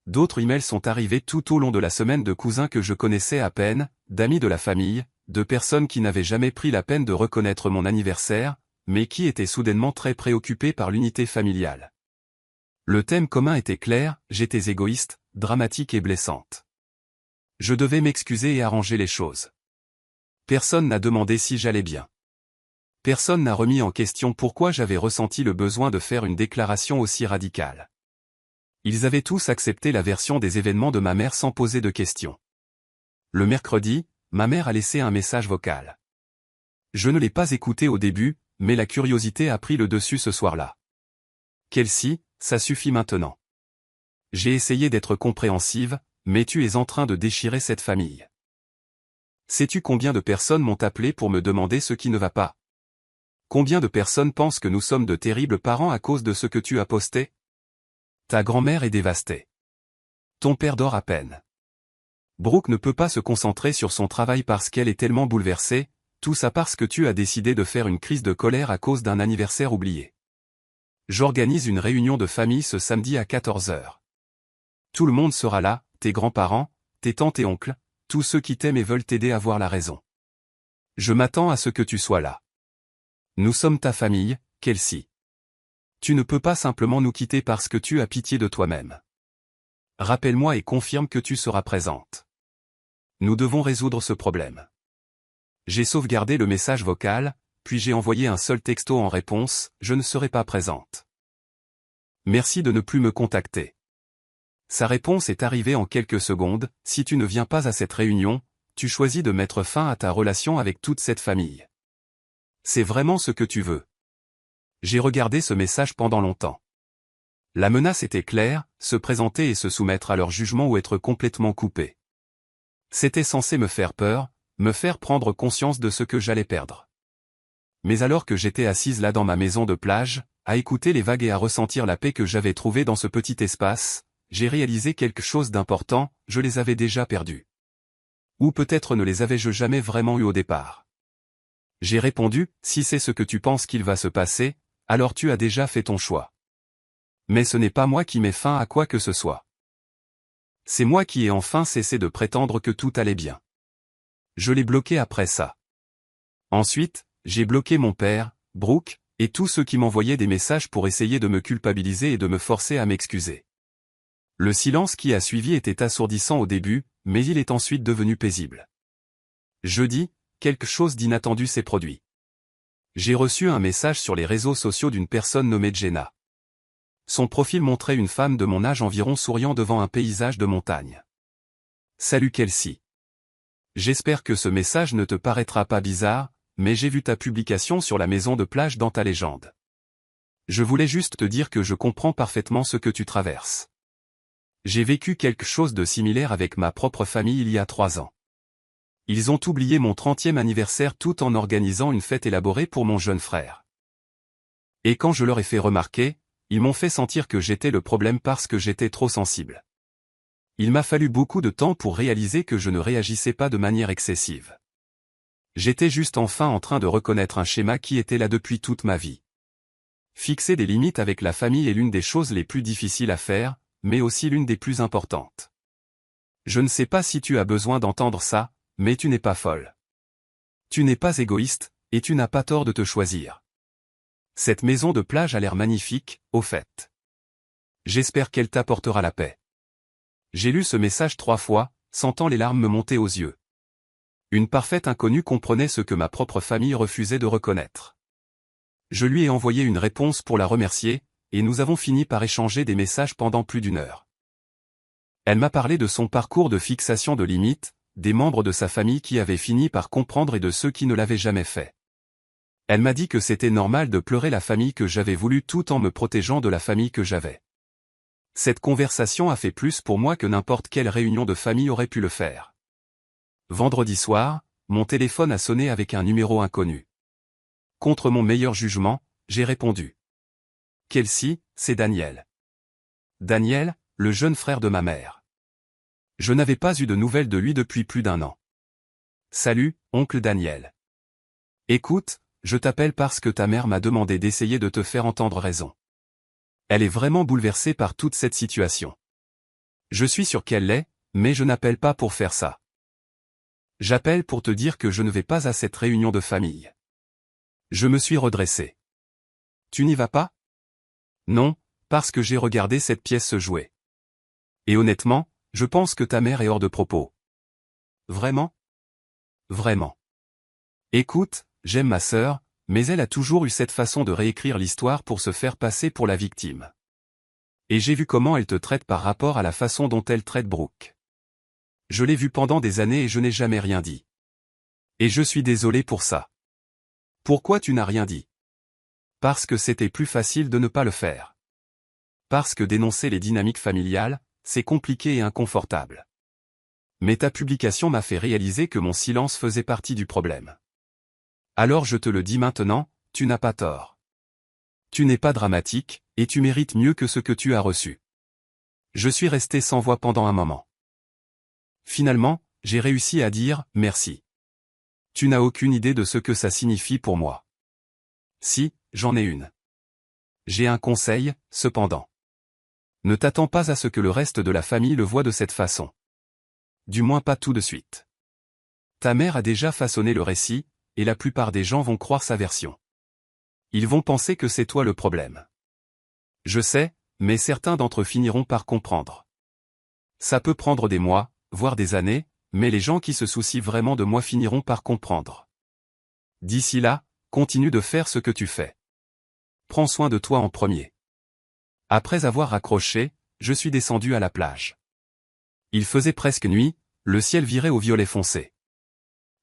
D'autres emails sont arrivés tout au long de la semaine de cousins que je connaissais à peine, d'amis de la famille, de personnes qui n'avaient jamais pris la peine de reconnaître mon anniversaire, mais qui étaient soudainement très préoccupés par l'unité familiale. Le thème commun était clair, j'étais égoïste, dramatique et blessante. Je devais m'excuser et arranger les choses. Personne n'a demandé si j'allais bien. Personne n'a remis en question pourquoi j'avais ressenti le besoin de faire une déclaration aussi radicale. Ils avaient tous accepté la version des événements de ma mère sans poser de questions. Le mercredi, ma mère a laissé un message vocal. Je ne l'ai pas écouté au début, mais la curiosité a pris le dessus ce soir-là. Kelsey, ça suffit maintenant. J'ai essayé d'être compréhensive, mais tu es en train de déchirer cette famille. Sais-tu combien de personnes m'ont appelé pour me demander ce qui ne va pas? Combien de personnes pensent que nous sommes de terribles parents à cause de ce que tu as posté? Ta grand-mère est dévastée. Ton père dort à peine. Brooke ne peut pas se concentrer sur son travail parce qu'elle est tellement bouleversée, tout ça parce que tu as décidé de faire une crise de colère à cause d'un anniversaire oublié. J'organise une réunion de famille ce samedi à 14 heures. Tout le monde sera là, tes grands-parents, tes tantes et oncles, tous ceux qui t'aiment et veulent t'aider à voir la raison. Je m'attends à ce que tu sois là. Nous sommes ta famille, Kelsey. Tu ne peux pas simplement nous quitter parce que tu as pitié de toi-même. Rappelle-moi et confirme que tu seras présente. Nous devons résoudre ce problème. J'ai sauvegardé le message vocal, puis j'ai envoyé un seul texto en réponse, je ne serai pas présente. Merci de ne plus me contacter. Sa réponse est arrivée en quelques secondes, si tu ne viens pas à cette réunion, tu choisis de mettre fin à ta relation avec toute cette famille. C'est vraiment ce que tu veux. J'ai regardé ce message pendant longtemps. La menace était claire, se présenter et se soumettre à leur jugement ou être complètement coupé. C'était censé me faire peur, me faire prendre conscience de ce que j'allais perdre. Mais alors que j'étais assise là dans ma maison de plage, à écouter les vagues et à ressentir la paix que j'avais trouvée dans ce petit espace, j'ai réalisé quelque chose d'important, je les avais déjà perdus. Ou peut-être ne les avais-je jamais vraiment eus au départ. J'ai répondu, si c'est ce que tu penses qu'il va se passer, alors tu as déjà fait ton choix. Mais ce n'est pas moi qui mets fin à quoi que ce soit. C'est moi qui ai enfin cessé de prétendre que tout allait bien. Je l'ai bloqué après ça. Ensuite, j'ai bloqué mon père, Brooke, et tous ceux qui m'envoyaient des messages pour essayer de me culpabiliser et de me forcer à m'excuser. Le silence qui a suivi était assourdissant au début, mais il est ensuite devenu paisible. Jeudi, quelque chose d'inattendu s'est produit. J'ai reçu un message sur les réseaux sociaux d'une personne nommée Jenna. Son profil montrait une femme de mon âge environ souriant devant un paysage de montagne. Salut Kelsey. J'espère que ce message ne te paraîtra pas bizarre, mais j'ai vu ta publication sur la maison de plage dans ta légende. Je voulais juste te dire que je comprends parfaitement ce que tu traverses. J'ai vécu quelque chose de similaire avec ma propre famille il y a 3 ans. Ils ont oublié mon 30e anniversaire tout en organisant une fête élaborée pour mon jeune frère. Et quand je leur ai fait remarquer, ils m'ont fait sentir que j'étais le problème parce que j'étais trop sensible. Il m'a fallu beaucoup de temps pour réaliser que je ne réagissais pas de manière excessive. J'étais juste enfin en train de reconnaître un schéma qui était là depuis toute ma vie. Fixer des limites avec la famille est l'une des choses les plus difficiles à faire, mais aussi l'une des plus importantes. Je ne sais pas si tu as besoin d'entendre ça, mais tu n'es pas folle. Tu n'es pas égoïste, et tu n'as pas tort de te choisir. Cette maison de plage a l'air magnifique, au fait. J'espère qu'elle t'apportera la paix. J'ai lu ce message 3 fois, sentant les larmes me monter aux yeux. Une parfaite inconnue comprenait ce que ma propre famille refusait de reconnaître. Je lui ai envoyé une réponse pour la remercier, et nous avons fini par échanger des messages pendant plus d'1 heure. Elle m'a parlé de son parcours de fixation de limites, des membres de sa famille qui avaient fini par comprendre et de ceux qui ne l'avaient jamais fait. Elle m'a dit que c'était normal de pleurer la famille que j'avais voulu tout en me protégeant de la famille que j'avais. Cette conversation a fait plus pour moi que n'importe quelle réunion de famille aurait pu le faire. Vendredi soir, mon téléphone a sonné avec un numéro inconnu. Contre mon meilleur jugement, j'ai répondu. Kelsey, c'est Daniel. Daniel, le jeune frère de ma mère. Je n'avais pas eu de nouvelles de lui depuis plus d'1 an. Salut, oncle Daniel. Écoute, je t'appelle parce que ta mère m'a demandé d'essayer de te faire entendre raison. Elle est vraiment bouleversée par toute cette situation. Je suis sûr qu'elle l'est, mais je n'appelle pas pour faire ça. J'appelle pour te dire que je ne vais pas à cette réunion de famille. Je me suis redressé. Tu n'y vas pas? Non, parce que j'ai regardé cette pièce se jouer. Et honnêtement, je pense que ta mère est hors de propos. Vraiment? Vraiment. Écoute, j'aime ma sœur, mais elle a toujours eu cette façon de réécrire l'histoire pour se faire passer pour la victime. Et j'ai vu comment elle te traite par rapport à la façon dont elle traite Brooke. Je l'ai vu pendant des années et je n'ai jamais rien dit. Et je suis désolé pour ça. Pourquoi tu n'as rien dit? Parce que c'était plus facile de ne pas le faire. Parce que dénoncer les dynamiques familiales, c'est compliqué et inconfortable. Mais ta publication m'a fait réaliser que mon silence faisait partie du problème. Alors je te le dis maintenant, tu n'as pas tort. Tu n'es pas dramatique, et tu mérites mieux que ce que tu as reçu. Je suis resté sans voix pendant un moment. Finalement, j'ai réussi à dire « merci ». Tu n'as aucune idée de ce que ça signifie pour moi. Si, j'en ai une. J'ai un conseil, cependant. Ne t'attends pas à ce que le reste de la famille le voie de cette façon. Du moins pas tout de suite. Ta mère a déjà façonné le récit, et la plupart des gens vont croire sa version. Ils vont penser que c'est toi le problème. Je sais, mais certains d'entre eux finiront par comprendre. Ça peut prendre des mois, voire des années, mais les gens qui se soucient vraiment de moi finiront par comprendre. D'ici là, continue de faire ce que tu fais. Prends soin de toi en premier. Après avoir raccroché, je suis descendu à la plage. Il faisait presque nuit, le ciel virait au violet foncé.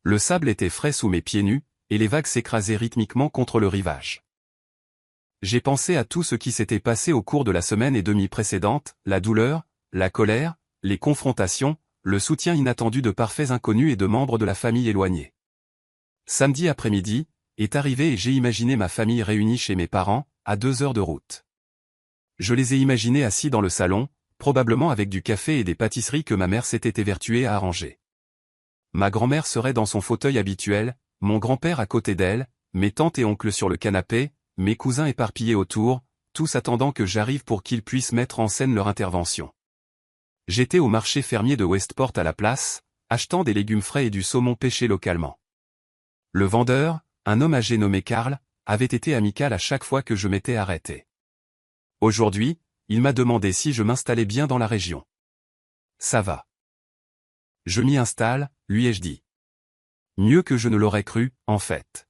Le sable était frais sous mes pieds nus, et les vagues s'écrasaient rythmiquement contre le rivage. J'ai pensé à tout ce qui s'était passé au cours de la semaine et demie précédente, la douleur, la colère, les confrontations, le soutien inattendu de parfaits inconnus et de membres de la famille éloignés. Samedi après-midi, est arrivé et j'ai imaginé ma famille réunie chez mes parents, à 2 heures de route. Je les ai imaginés assis dans le salon, probablement avec du café et des pâtisseries que ma mère s'était évertuée à arranger. Ma grand-mère serait dans son fauteuil habituel, mon grand-père à côté d'elle, mes tantes et oncles sur le canapé, mes cousins éparpillés autour, tous attendant que j'arrive pour qu'ils puissent mettre en scène leur intervention. J'étais au marché fermier de Westport à la place, achetant des légumes frais et du saumon pêché localement. Le vendeur, un homme âgé nommé Karl, avait été amical à chaque fois que je m'étais arrêté. Aujourd'hui, il m'a demandé si je m'installais bien dans la région. Ça va. Je m'y installe, lui ai-je dit. Mieux que je ne l'aurais cru, en fait.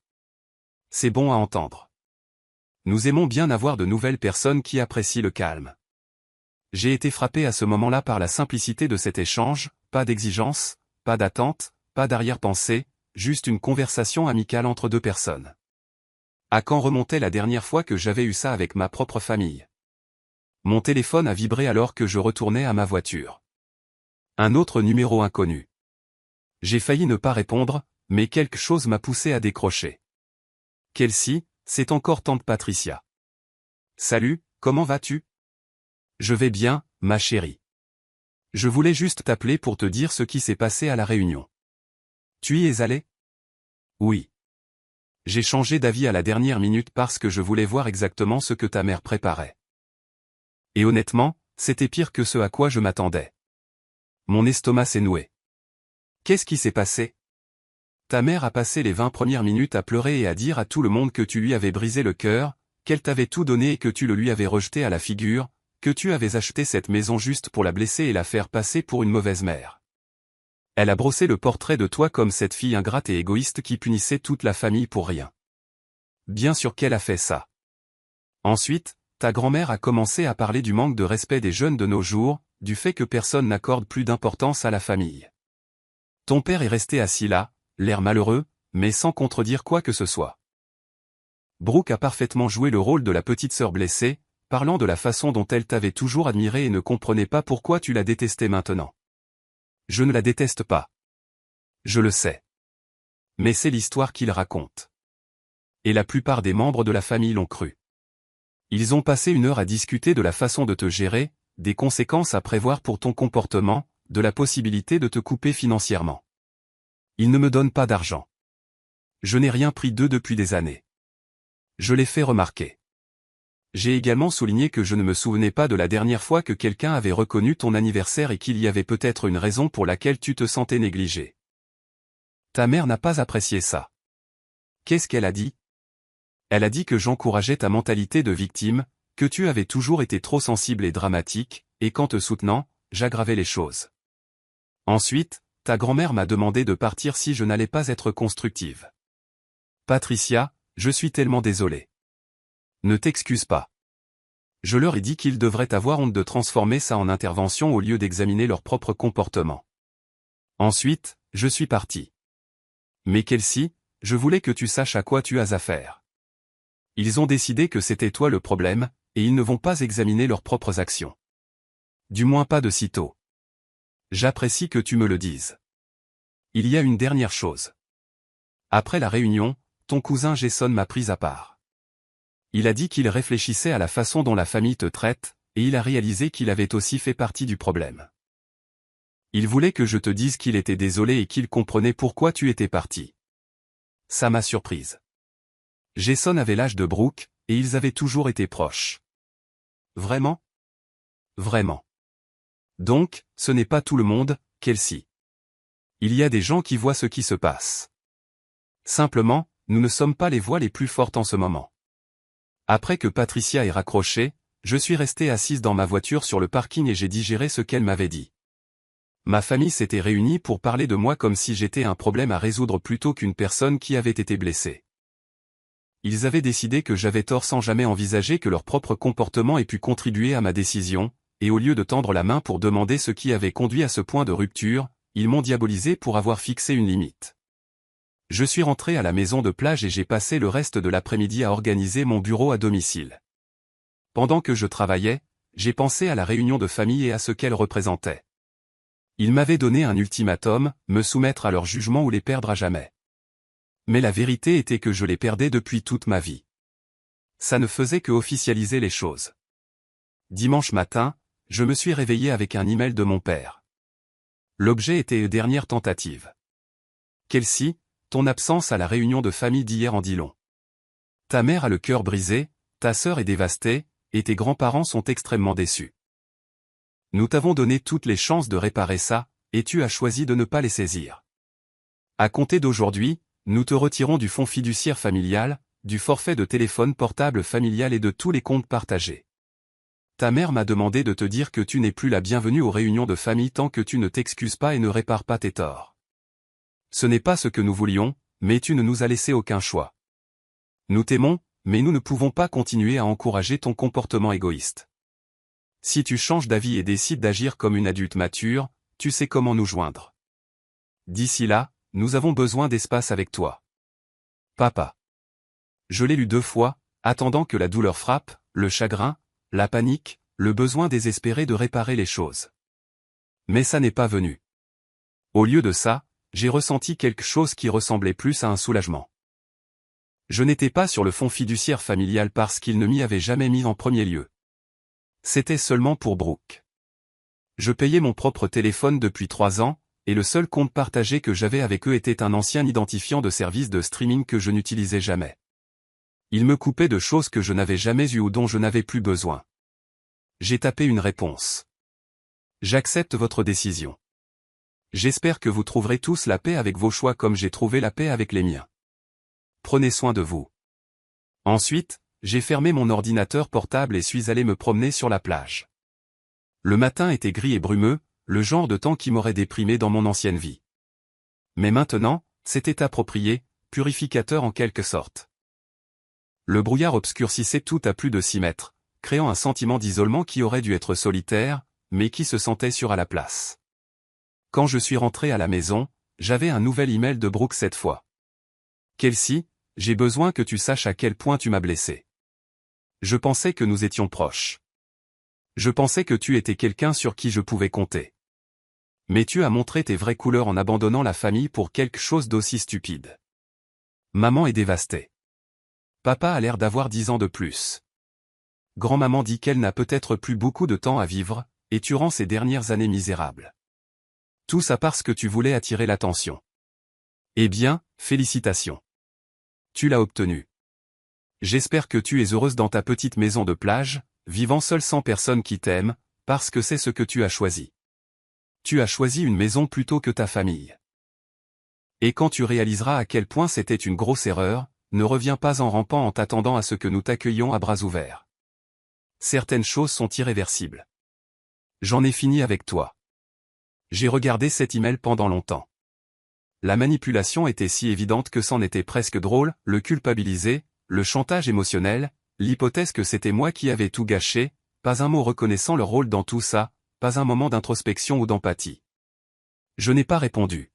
C'est bon à entendre. Nous aimons bien avoir de nouvelles personnes qui apprécient le calme. J'ai été frappé à ce moment-là par la simplicité de cet échange, pas d'exigence, pas d'attente, pas d'arrière-pensée, juste une conversation amicale entre deux personnes. À quand remontait la dernière fois que j'avais eu ça avec ma propre famille? Mon téléphone a vibré alors que je retournais à ma voiture. Un autre numéro inconnu. J'ai failli ne pas répondre, mais quelque chose m'a poussé à décrocher. Kelsey, c'est encore tante Patricia. Salut, comment vas-tu? Je vais bien, ma chérie. Je voulais juste t'appeler pour te dire ce qui s'est passé à la réunion. Tu y es allé? Oui. J'ai changé d'avis à la dernière minute parce que je voulais voir exactement ce que ta mère préparait. Et honnêtement, c'était pire que ce à quoi je m'attendais. Mon estomac s'est noué. Qu'est-ce qui s'est passé? Ta mère a passé les 20 premières minutes à pleurer et à dire à tout le monde que tu lui avais brisé le cœur, qu'elle t'avait tout donné et que tu le lui avais rejeté à la figure, que tu avais acheté cette maison juste pour la blesser et la faire passer pour une mauvaise mère. Elle a brossé le portrait de toi comme cette fille ingrate et égoïste qui punissait toute la famille pour rien. Bien sûr qu'elle a fait ça. Ensuite, ta grand-mère a commencé à parler du manque de respect des jeunes de nos jours, du fait que personne n'accorde plus d'importance à la famille. Ton père est resté assis là, l'air malheureux, mais sans contredire quoi que ce soit. Brooke a parfaitement joué le rôle de la petite sœur blessée, parlant de la façon dont elle t'avait toujours admiré et ne comprenait pas pourquoi tu la détestais maintenant. Je ne la déteste pas. Je le sais. Mais c'est l'histoire qu'il raconte. Et la plupart des membres de la famille l'ont cru. Ils ont passé 1 heure à discuter de la façon de te gérer, des conséquences à prévoir pour ton comportement, de la possibilité de te couper financièrement. Ils ne me donnent pas d'argent. Je n'ai rien pris d'eux depuis des années. Je l'ai fait remarquer. J'ai également souligné que je ne me souvenais pas de la dernière fois que quelqu'un avait reconnu ton anniversaire et qu'il y avait peut-être une raison pour laquelle tu te sentais négligé. Ta mère n'a pas apprécié ça. Qu'est-ce qu'elle a dit? Elle a dit que j'encourageais ta mentalité de victime, que tu avais toujours été trop sensible et dramatique, et qu'en te soutenant, j'aggravais les choses. Ensuite, ta grand-mère m'a demandé de partir si je n'allais pas être constructive. Patricia, je suis tellement désolé. Ne t'excuse pas. Je leur ai dit qu'ils devraient avoir honte de transformer ça en intervention au lieu d'examiner leur propre comportement. Ensuite, je suis parti. Mais Kelsey, je voulais que tu saches à quoi tu as affaire. Ils ont décidé que c'était toi le problème, et ils ne vont pas examiner leurs propres actions. Du moins pas de sitôt. J'apprécie que tu me le dises. Il y a une dernière chose. Après la réunion, ton cousin Jason m'a pris à part. Il a dit qu'il réfléchissait à la façon dont la famille te traite, et il a réalisé qu'il avait aussi fait partie du problème. Il voulait que je te dise qu'il était désolé et qu'il comprenait pourquoi tu étais parti. Ça m'a surprise. Jason avait l'âge de Brooke, et ils avaient toujours été proches. Vraiment? Vraiment. Donc, ce n'est pas tout le monde, Kelsey. Il y a des gens qui voient ce qui se passe. Simplement, nous ne sommes pas les voix les plus fortes en ce moment. Après que Patricia ait raccroché, je suis resté assise dans ma voiture sur le parking et j'ai digéré ce qu'elle m'avait dit. Ma famille s'était réunie pour parler de moi comme si j'étais un problème à résoudre plutôt qu'une personne qui avait été blessée. ils avaient décidé que j'avais tort sans jamais envisager que leur propre comportement ait pu contribuer à ma décision, et au lieu de tendre la main pour demander ce qui avait conduit à ce point de rupture, ils m'ont diabolisé pour avoir fixé une limite. Je suis rentré à la maison de plage et j'ai passé le reste de l'après-midi à organiser mon bureau à domicile. Pendant que je travaillais, j'ai pensé à la réunion de famille et à ce qu'elle représentait. Ils m'avaient donné un ultimatum, me soumettre à leur jugement ou les perdre à jamais. Mais la vérité était que je les perdais depuis toute ma vie. Ça ne faisait que officialiser les choses. Dimanche matin, je me suis réveillé avec un email de mon père. L'objet était une dernière tentative. Kelsey, ton absence à la réunion de famille d'hier en dit long. Ta mère a le cœur brisé, ta sœur est dévastée, et tes grands-parents sont extrêmement déçus. Nous t'avons donné toutes les chances de réparer ça, et tu as choisi de ne pas les saisir. À compter d'aujourd'hui, nous te retirons du fonds fiduciaire familial, du forfait de téléphone portable familial et de tous les comptes partagés. Ta mère m'a demandé de te dire que tu n'es plus la bienvenue aux réunions de famille tant que tu ne t'excuses pas et ne répares pas tes torts. Ce n'est pas ce que nous voulions, mais tu ne nous as laissé aucun choix. Nous t'aimons, mais nous ne pouvons pas continuer à encourager ton comportement égoïste. Si tu changes d'avis et décides d'agir comme une adulte mature, tu sais comment nous joindre. D'ici là, nous avons besoin d'espace avec toi. Papa. Je l'ai lu 2 fois, attendant que la douleur frappe, le chagrin, la panique, le besoin désespéré de réparer les choses. Mais ça n'est pas venu. Au lieu de ça, j'ai ressenti quelque chose qui ressemblait plus à un soulagement. Je n'étais pas sur le fonds fiduciaire familial parce qu'il ne m'y avait jamais mis en premier lieu. C'était seulement pour Brooke. Je payais mon propre téléphone depuis 3 ans, et le seul compte partagé que j'avais avec eux était un ancien identifiant de service de streaming que je n'utilisais jamais. Ils me coupaient de choses que je n'avais jamais eues ou dont je n'avais plus besoin. J'ai tapé une réponse. J'accepte votre décision. J'espère que vous trouverez tous la paix avec vos choix comme j'ai trouvé la paix avec les miens. Prenez soin de vous. Ensuite, j'ai fermé mon ordinateur portable et suis allé me promener sur la plage. Le matin était gris et brumeux, le genre de temps qui m'aurait déprimé dans mon ancienne vie. Mais maintenant, c'était approprié, purificateur en quelque sorte. Le brouillard obscurcissait tout à plus de 6 mètres, créant un sentiment d'isolement qui aurait dû être solitaire, mais qui se sentait sûr à la place. Quand je suis rentré à la maison, j'avais un nouvel email de Brooke cette fois. Kelsey, j'ai besoin que tu saches à quel point tu m'as blessé. Je pensais que nous étions proches. Je pensais que tu étais quelqu'un sur qui je pouvais compter. Mais tu as montré tes vraies couleurs en abandonnant la famille pour quelque chose d'aussi stupide. Maman est dévastée. Papa a l'air d'avoir 10 ans de plus. Grand-maman dit qu'elle n'a peut-être plus beaucoup de temps à vivre, et tu rends ces dernières années misérables. Tout ça parce que tu voulais attirer l'attention. Eh bien, félicitations. Tu l'as obtenu. J'espère que tu es heureuse dans ta petite maison de plage, vivant seule sans personne qui t'aime, parce que c'est ce que tu as choisi. Tu as choisi une maison plutôt que ta famille. Et quand tu réaliseras à quel point c'était une grosse erreur, ne reviens pas en rampant en t'attendant à ce que nous t'accueillions à bras ouverts. Certaines choses sont irréversibles. J'en ai fini avec toi. J'ai regardé cet email pendant longtemps. La manipulation était si évidente que c'en était presque drôle, le culpabiliser, le chantage émotionnel, l'hypothèse que c'était moi qui avais tout gâché, pas un mot reconnaissant leur rôle dans tout ça, pas un moment d'introspection ou d'empathie. Je n'ai pas répondu.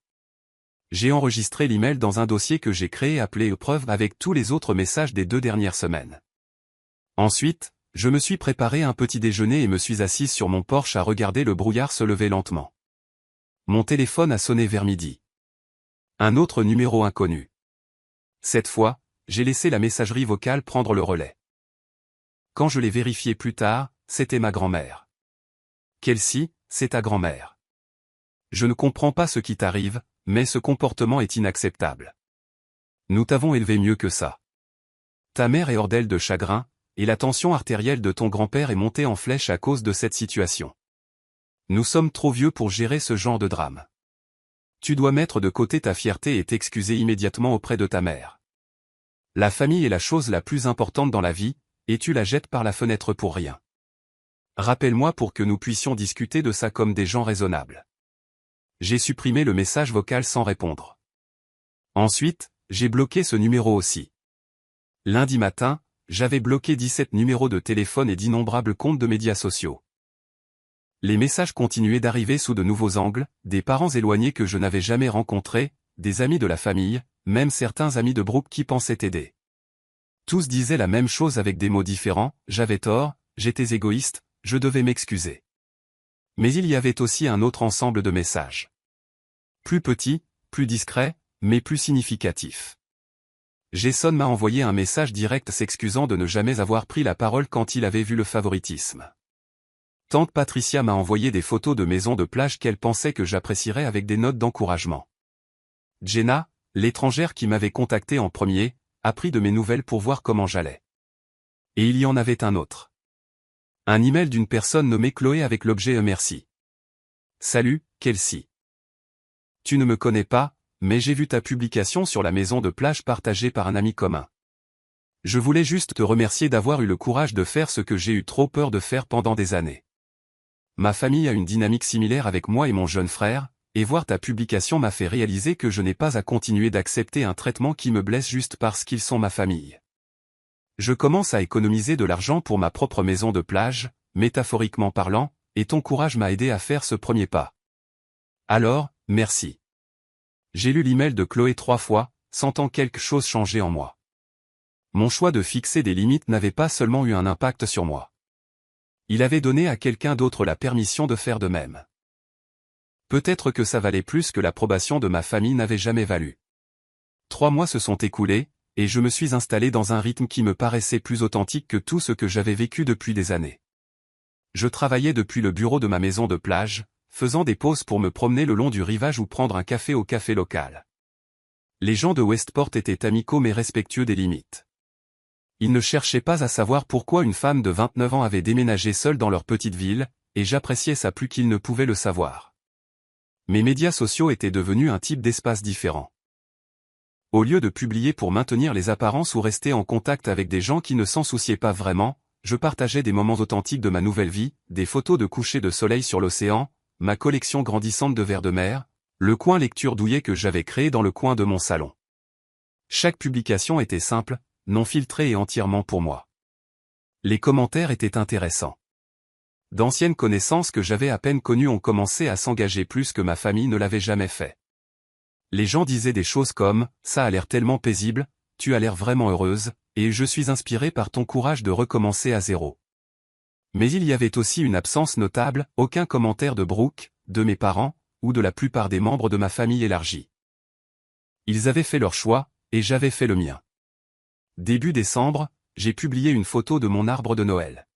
J'ai enregistré l'email dans un dossier que j'ai créé appelé épreuve avec tous les autres messages des 2 dernières semaines. Ensuite, je me suis préparé un petit déjeuner et me suis assise sur mon porche à regarder le brouillard se lever lentement. Mon téléphone a sonné vers midi. Un autre numéro inconnu. Cette fois, j'ai laissé la messagerie vocale prendre le relais. Quand je l'ai vérifié plus tard, c'était ma grand-mère. Kelsey, c'est ta grand-mère. Je ne comprends pas ce qui t'arrive, mais ce comportement est inacceptable. Nous t'avons élevé mieux que ça. Ta mère est hors d'elle de chagrin, et la tension artérielle de ton grand-père est montée en flèche à cause de cette situation. Nous sommes trop vieux pour gérer ce genre de drame. Tu dois mettre de côté ta fierté et t'excuser immédiatement auprès de ta mère. La famille est la chose la plus importante dans la vie, et tu la jettes par la fenêtre pour rien. Rappelle-moi pour que nous puissions discuter de ça comme des gens raisonnables. J'ai supprimé le message vocal sans répondre. Ensuite, j'ai bloqué ce numéro aussi. Lundi matin, j'avais bloqué 17 numéros de téléphone et d'innombrables comptes de médias sociaux. Les messages continuaient d'arriver sous de nouveaux angles, des parents éloignés que je n'avais jamais rencontrés, des amis de la famille, même certains amis de Brooke qui pensaient aider. Tous disaient la même chose avec des mots différents, j'avais tort, j'étais égoïste, je devais m'excuser. Mais il y avait aussi un autre ensemble de messages. Plus petit, plus discret, mais plus significatif. Jason m'a envoyé un message direct s'excusant de ne jamais avoir pris la parole quand il avait vu le favoritisme. Tante Patricia m'a envoyé des photos de maisons de plage qu'elle pensait que j'apprécierais avec des notes d'encouragement. Jenna, l'étrangère qui m'avait contacté en premier, a pris de mes nouvelles pour voir comment j'allais. Et il y en avait un autre. Un email d'une personne nommée Chloé avec l'objet merci. Salut, Kelsey. Tu ne me connais pas, mais j'ai vu ta publication sur la maison de plage partagée par un ami commun. Je voulais juste te remercier d'avoir eu le courage de faire ce que j'ai eu trop peur de faire pendant des années. Ma famille a une dynamique similaire avec moi et mon jeune frère, et voir ta publication m'a fait réaliser que je n'ai pas à continuer d'accepter un traitement qui me blesse juste parce qu'ils sont ma famille. Je commence à économiser de l'argent pour ma propre maison de plage, métaphoriquement parlant, et ton courage m'a aidé à faire ce premier pas. Alors, merci. J'ai lu l'email de Chloé 3 fois, sentant quelque chose changer en moi. Mon choix de fixer des limites n'avait pas seulement eu un impact sur moi. Il avait donné à quelqu'un d'autre la permission de faire de même. Peut-être que ça valait plus que l'approbation de ma famille n'avait jamais valu. 3 mois se sont écoulés, et je me suis installé dans un rythme qui me paraissait plus authentique que tout ce que j'avais vécu depuis des années. Je travaillais depuis le bureau de ma maison de plage, faisant des pauses pour me promener le long du rivage ou prendre un café au café local. Les gens de Westport étaient amicaux mais respectueux des limites. Ils ne cherchaient pas à savoir pourquoi une femme de 29 ans avait déménagé seule dans leur petite ville, et j'appréciais ça plus qu'ils ne pouvaient le savoir. Mes médias sociaux étaient devenus un type d'espace différent. Au lieu de publier pour maintenir les apparences ou rester en contact avec des gens qui ne s'en souciaient pas vraiment, je partageais des moments authentiques de ma nouvelle vie, des photos de coucher de soleil sur l'océan, ma collection grandissante de verres de mer, le coin lecture douillet que j'avais créé dans le coin de mon salon. Chaque publication était simple, non filtrée et entièrement pour moi. Les commentaires étaient intéressants. D'anciennes connaissances que j'avais à peine connues ont commencé à s'engager plus que ma famille ne l'avait jamais fait. Les gens disaient des choses comme « ça a l'air tellement paisible, tu as l'air vraiment heureuse, et je suis inspiré par ton courage de recommencer à zéro. » Mais il y avait aussi une absence notable, aucun commentaire de Brooke, de mes parents, ou de la plupart des membres de ma famille élargie. Ils avaient fait leur choix, et j'avais fait le mien. Début décembre, j'ai publié une photo de mon arbre de Noël.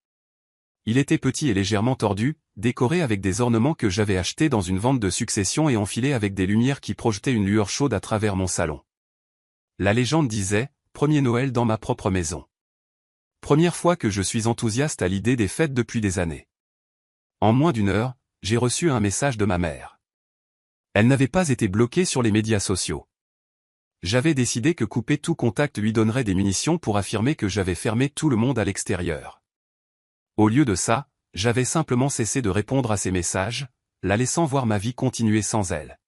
Il était petit et légèrement tordu, décoré avec des ornements que j'avais achetés dans une vente de succession et enfilés avec des lumières qui projetaient une lueur chaude à travers mon salon. La légende disait « Premier Noël dans ma propre maison ». Première fois que je suis enthousiaste à l'idée des fêtes depuis des années. En moins d'une heure, j'ai reçu un message de ma mère. Elle n'avait pas été bloquée sur les médias sociaux. J'avais décidé que couper tout contact lui donnerait des munitions pour affirmer que j'avais fermé tout le monde à l'extérieur. Au lieu de ça, j'avais simplement cessé de répondre à ses messages, la laissant voir ma vie continuer sans elle.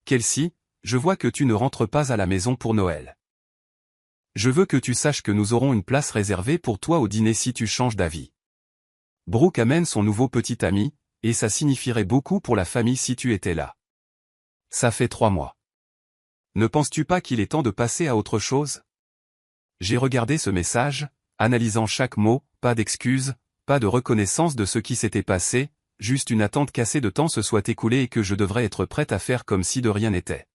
Kelsey, je vois que tu ne rentres pas à la maison pour Noël. Je veux que tu saches que nous aurons une place réservée pour toi au dîner si tu changes d'avis. Brooke amène son nouveau petit ami, et ça signifierait beaucoup pour la famille si tu étais là. Ça fait 3 mois. Ne penses-tu pas qu'il est temps de passer à autre chose? J'ai regardé ce message, analysant chaque mot, pas d'excuses, pas de reconnaissance de ce qui s'était passé, juste une attente qu'assez de temps se soit écoulé et que je devrais être prête à faire comme si de rien n'était.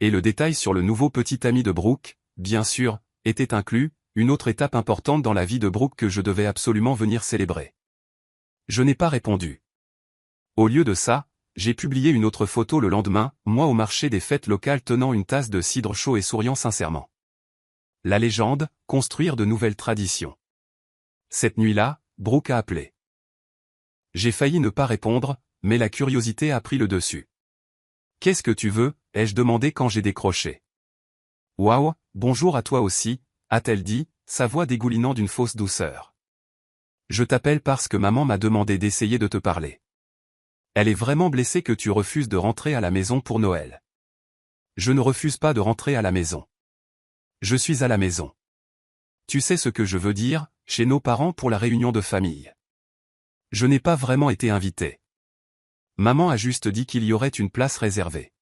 Et le détail sur le nouveau petit ami de Brooke, bien sûr, était inclus, une autre étape importante dans la vie de Brooke que je devais absolument venir célébrer. Je n'ai pas répondu. Au lieu de ça, j'ai publié une autre photo le lendemain, moi au marché des fêtes locales tenant une tasse de cidre chaud et souriant sincèrement. La légende, construire de nouvelles traditions. Cette nuit-là, Brooke a appelé. J'ai failli ne pas répondre, mais la curiosité a pris le dessus. « Qu'est-ce que tu veux ?» ai-je demandé quand j'ai décroché. « Waouh, bonjour à toi aussi », a-t-elle dit, sa voix dégoulinant d'une fausse douceur. « Je t'appelle parce que maman m'a demandé d'essayer de te parler. Elle est vraiment blessée que tu refuses de rentrer à la maison pour Noël. » Je ne refuse pas de rentrer à la maison. Je suis à la maison. Tu sais ce que je veux dire, chez nos parents pour la réunion de famille. Je n'ai pas vraiment été invité. Maman a juste dit qu'il y aurait une place réservée.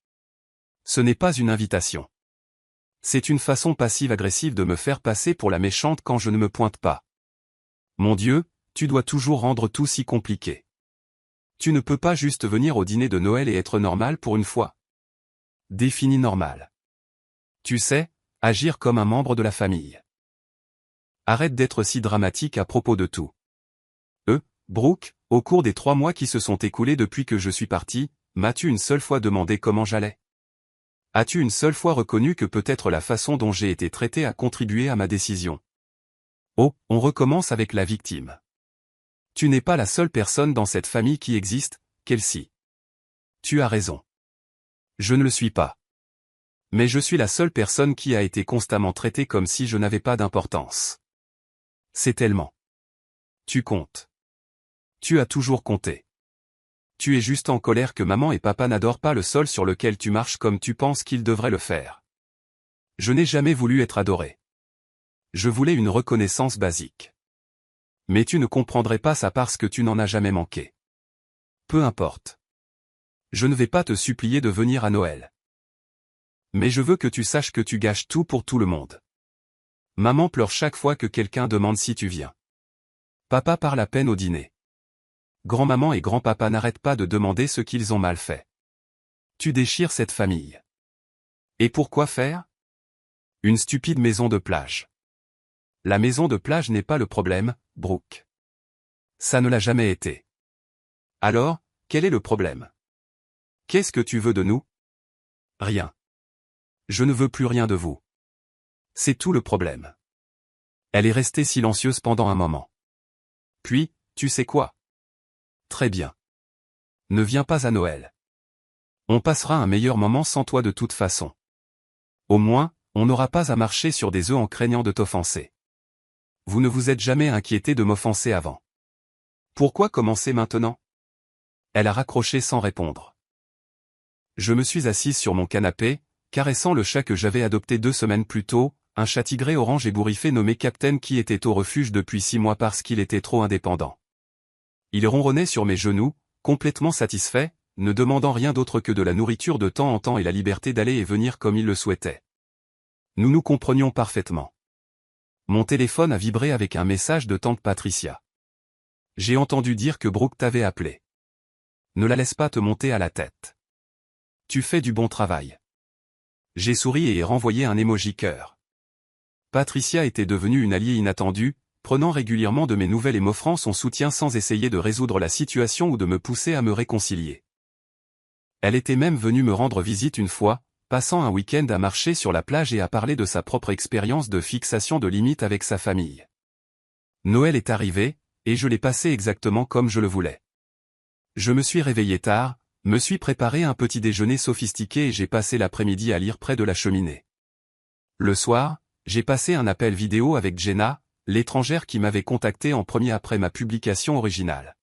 Ce n'est pas une invitation. C'est une façon passive-agressive de me faire passer pour la méchante quand je ne me pointe pas. Mon Dieu, tu dois toujours rendre tout si compliqué. Tu ne peux pas juste venir au dîner de Noël et être normal pour une fois. Définis normal. Tu sais, agir comme un membre de la famille. Arrête d'être si dramatique à propos de tout. Brooke, au cours des 3 mois qui se sont écoulés depuis que je suis parti, m'as-tu une seule fois demandé comment j'allais? As-tu une seule fois reconnu que peut-être la façon dont j'ai été traité a contribué à ma décision? Oh, on recommence avec la victime. Tu n'es pas la seule personne dans cette famille qui existe, Kelsey. Tu as raison. Je ne le suis pas. Mais je suis la seule personne qui a été constamment traitée comme si je n'avais pas d'importance. C'est tellement. Tu comptes. Tu as toujours compté. Tu es juste en colère que maman et papa n'adorent pas le sol sur lequel tu marches comme tu penses qu'ils devraient le faire. Je n'ai jamais voulu être adoré. Je voulais une reconnaissance basique. Mais tu ne comprendrais pas ça parce que tu n'en as jamais manqué. Peu importe. Je ne vais pas te supplier de venir à Noël. Mais je veux que tu saches que tu gâches tout pour tout le monde. Maman pleure chaque fois que quelqu'un demande si tu viens. Papa parle à peine au dîner. Grand-maman et grand-papa n'arrêtent pas de demander ce qu'ils ont mal fait. Tu déchires cette famille. Et pourquoi faire? Une stupide maison de plage. La maison de plage n'est pas le problème, Brooke. Ça ne l'a jamais été. Alors, quel est le problème? Qu'est-ce que tu veux de nous? Rien. Je ne veux plus rien de vous. C'est tout le problème. Elle est restée silencieuse pendant un moment. Puis, tu sais quoi? Très bien. Ne viens pas à Noël. On passera un meilleur moment sans toi de toute façon. Au moins, on n'aura pas à marcher sur des œufs en craignant de t'offenser. Vous ne vous êtes jamais inquiété de m'offenser avant. Pourquoi commencer maintenant? Elle a raccroché sans répondre. Je me suis assise sur mon canapé, caressant le chat que j'avais adopté 2 semaines plus tôt, un chat tigré orange ébouriffé nommé Captain qui était au refuge depuis 6 mois parce qu'il était trop indépendant. Il ronronnait sur mes genoux, complètement satisfait, ne demandant rien d'autre que de la nourriture de temps en temps et la liberté d'aller et venir comme il le souhaitait. Nous nous comprenions parfaitement. Mon téléphone a vibré avec un message de tante Patricia. J'ai entendu dire que Brooke t'avait appelé. Ne la laisse pas te monter à la tête. Tu fais du bon travail. J'ai souri et ai renvoyé un emoji cœur. Patricia était devenue une alliée inattendue, prenant régulièrement de mes nouvelles et m'offrant son soutien sans essayer de résoudre la situation ou de me pousser à me réconcilier. Elle était même venue me rendre visite une fois, passant un week-end à marcher sur la plage et à parler de sa propre expérience de fixation de limites avec sa famille. Noël est arrivé, et je l'ai passé exactement comme je le voulais. Je me suis réveillé tard, me suis préparé un petit déjeuner sophistiqué et j'ai passé l'après-midi à lire près de la cheminée. Le soir, j'ai passé un appel vidéo avec Jenna, l'étrangère qui m'avait contacté en premier après ma publication originale.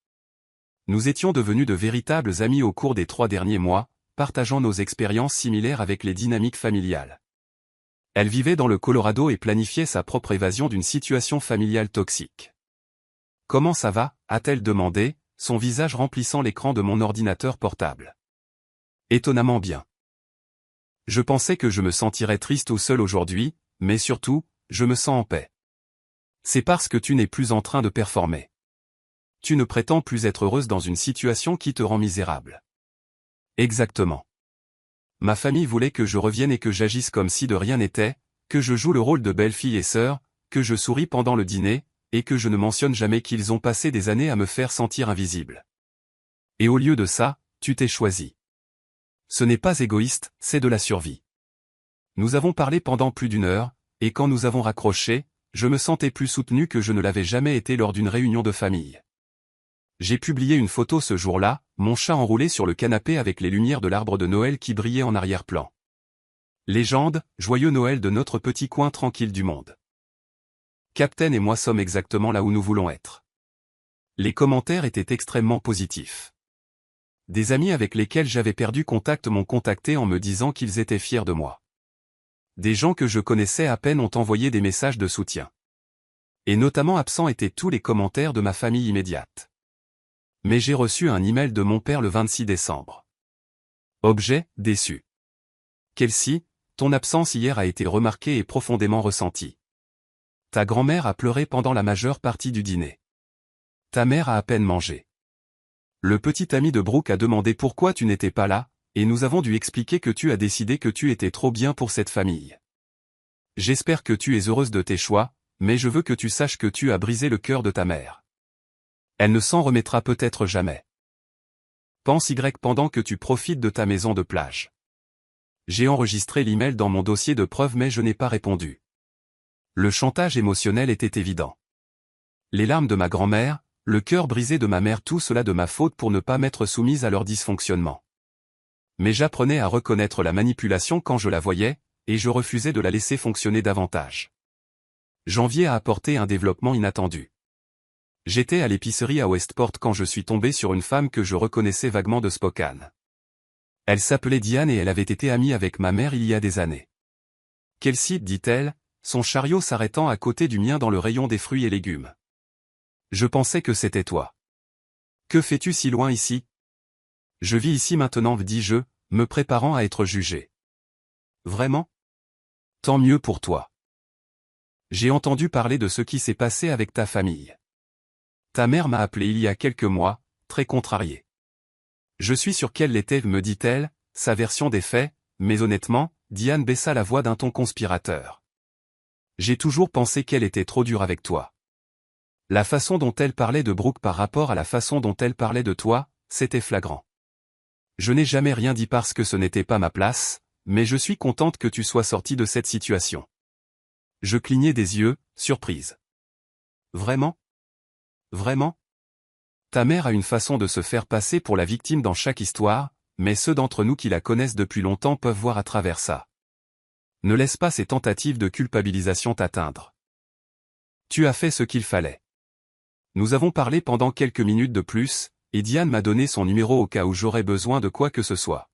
Nous étions devenus de véritables amis au cours des 3 derniers mois, partageant nos expériences similaires avec les dynamiques familiales. Elle vivait dans le Colorado et planifiait sa propre évasion d'une situation familiale toxique. « Comment ça va ?» a-t-elle demandé, son visage remplissant l'écran de mon ordinateur portable. « Étonnamment bien. Je pensais que je me sentirais triste ou seul aujourd'hui, mais surtout, je me sens en paix. C'est parce que tu n'es plus en train de performer. Tu ne prétends plus être heureuse dans une situation qui te rend misérable. » Exactement. Ma famille voulait que je revienne et que j'agisse comme si de rien n'était, que je joue le rôle de belle-fille et sœur, que je souris pendant le dîner, et que je ne mentionne jamais qu'ils ont passé des années à me faire sentir invisible. Et au lieu de ça, tu t'es choisi. Ce n'est pas égoïste, c'est de la survie. Nous avons parlé pendant plus d'1 heure, et quand nous avons raccroché, je me sentais plus soutenu que je ne l'avais jamais été lors d'une réunion de famille. J'ai publié une photo ce jour-là, mon chat enroulé sur le canapé avec les lumières de l'arbre de Noël qui brillaient en arrière-plan. Légende, joyeux Noël de notre petit coin tranquille du monde. Captain et moi sommes exactement là où nous voulons être. Les commentaires étaient extrêmement positifs. Des amis avec lesquels j'avais perdu contact m'ont contacté en me disant qu'ils étaient fiers de moi. Des gens que je connaissais à peine ont envoyé des messages de soutien. Et notamment absents étaient tous les commentaires de ma famille immédiate. Mais j'ai reçu un email de mon père le 26 décembre. Objet, déçu. Kelsey, ton absence hier a été remarquée et profondément ressentie. Ta grand-mère a pleuré pendant la majeure partie du dîner. Ta mère a à peine mangé. Le petit ami de Brooke a demandé pourquoi tu n'étais pas là, et nous avons dû expliquer que tu as décidé que tu étais trop bien pour cette famille. J'espère que tu es heureuse de tes choix, mais je veux que tu saches que tu as brisé le cœur de ta mère. Elle ne s'en remettra peut-être jamais. Pense Y pendant que tu profites de ta maison de plage. J'ai enregistré l'email dans mon dossier de preuves mais je n'ai pas répondu. Le chantage émotionnel était évident. Les larmes de ma grand-mère, le cœur brisé de ma mère, tout cela de ma faute pour ne pas m'être soumise à leur dysfonctionnement. Mais j'apprenais à reconnaître la manipulation quand je la voyais, et je refusais de la laisser fonctionner davantage. Janvier a apporté un développement inattendu. J'étais à l'épicerie à Westport quand je suis tombé sur une femme que je reconnaissais vaguement de Spokane. Elle s'appelait Diane et elle avait été amie avec ma mère il y a des années. Kelsey, dit-elle, son chariot s'arrêtant à côté du mien dans le rayon des fruits et légumes. Je pensais que c'était toi. Que fais-tu si loin ici? Je vis ici maintenant, dis-je, me préparant à être jugé. Vraiment? Tant mieux pour toi. J'ai entendu parler de ce qui s'est passé avec ta famille. Ta mère m'a appelé il y a quelques mois, très contrariée. Je suis sûr qu'elle l'était, me dit-elle, sa version des faits, mais honnêtement, Diane baissa la voix d'un ton conspirateur. J'ai toujours pensé qu'elle était trop dure avec toi. La façon dont elle parlait de Brooke par rapport à la façon dont elle parlait de toi, c'était flagrant. Je n'ai jamais rien dit parce que ce n'était pas ma place, mais je suis contente que tu sois sortie de cette situation. Je clignai des yeux, surprise. Vraiment? Vraiment? Ta mère a une façon de se faire passer pour la victime dans chaque histoire, mais ceux d'entre nous qui la connaissent depuis longtemps peuvent voir à travers ça. Ne laisse pas ces tentatives de culpabilisation t'atteindre. Tu as fait ce qu'il fallait. Nous avons parlé pendant quelques minutes de plus, et Diane m'a donné son numéro au cas où j'aurais besoin de quoi que ce soit.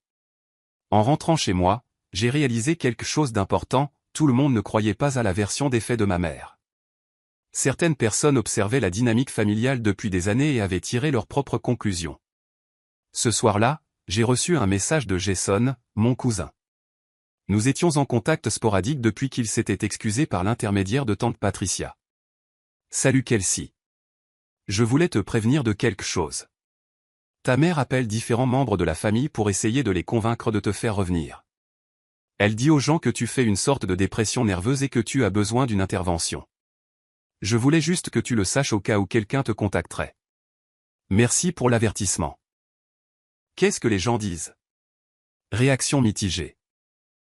En rentrant chez moi, j'ai réalisé quelque chose d'important, tout le monde ne croyait pas à la version des faits de ma mère. Certaines personnes observaient la dynamique familiale depuis des années et avaient tiré leurs propres conclusions. Ce soir-là, j'ai reçu un message de Jason, mon cousin. Nous étions en contact sporadique depuis qu'il s'était excusé par l'intermédiaire de tante Patricia. Salut Kelsey. Je voulais te prévenir de quelque chose. Ta mère appelle différents membres de la famille pour essayer de les convaincre de te faire revenir. Elle dit aux gens que tu fais une sorte de dépression nerveuse et que tu as besoin d'une intervention. Je voulais juste que tu le saches au cas où quelqu'un te contacterait. Merci pour l'avertissement. Qu'est-ce que les gens disent? Réaction mitigée.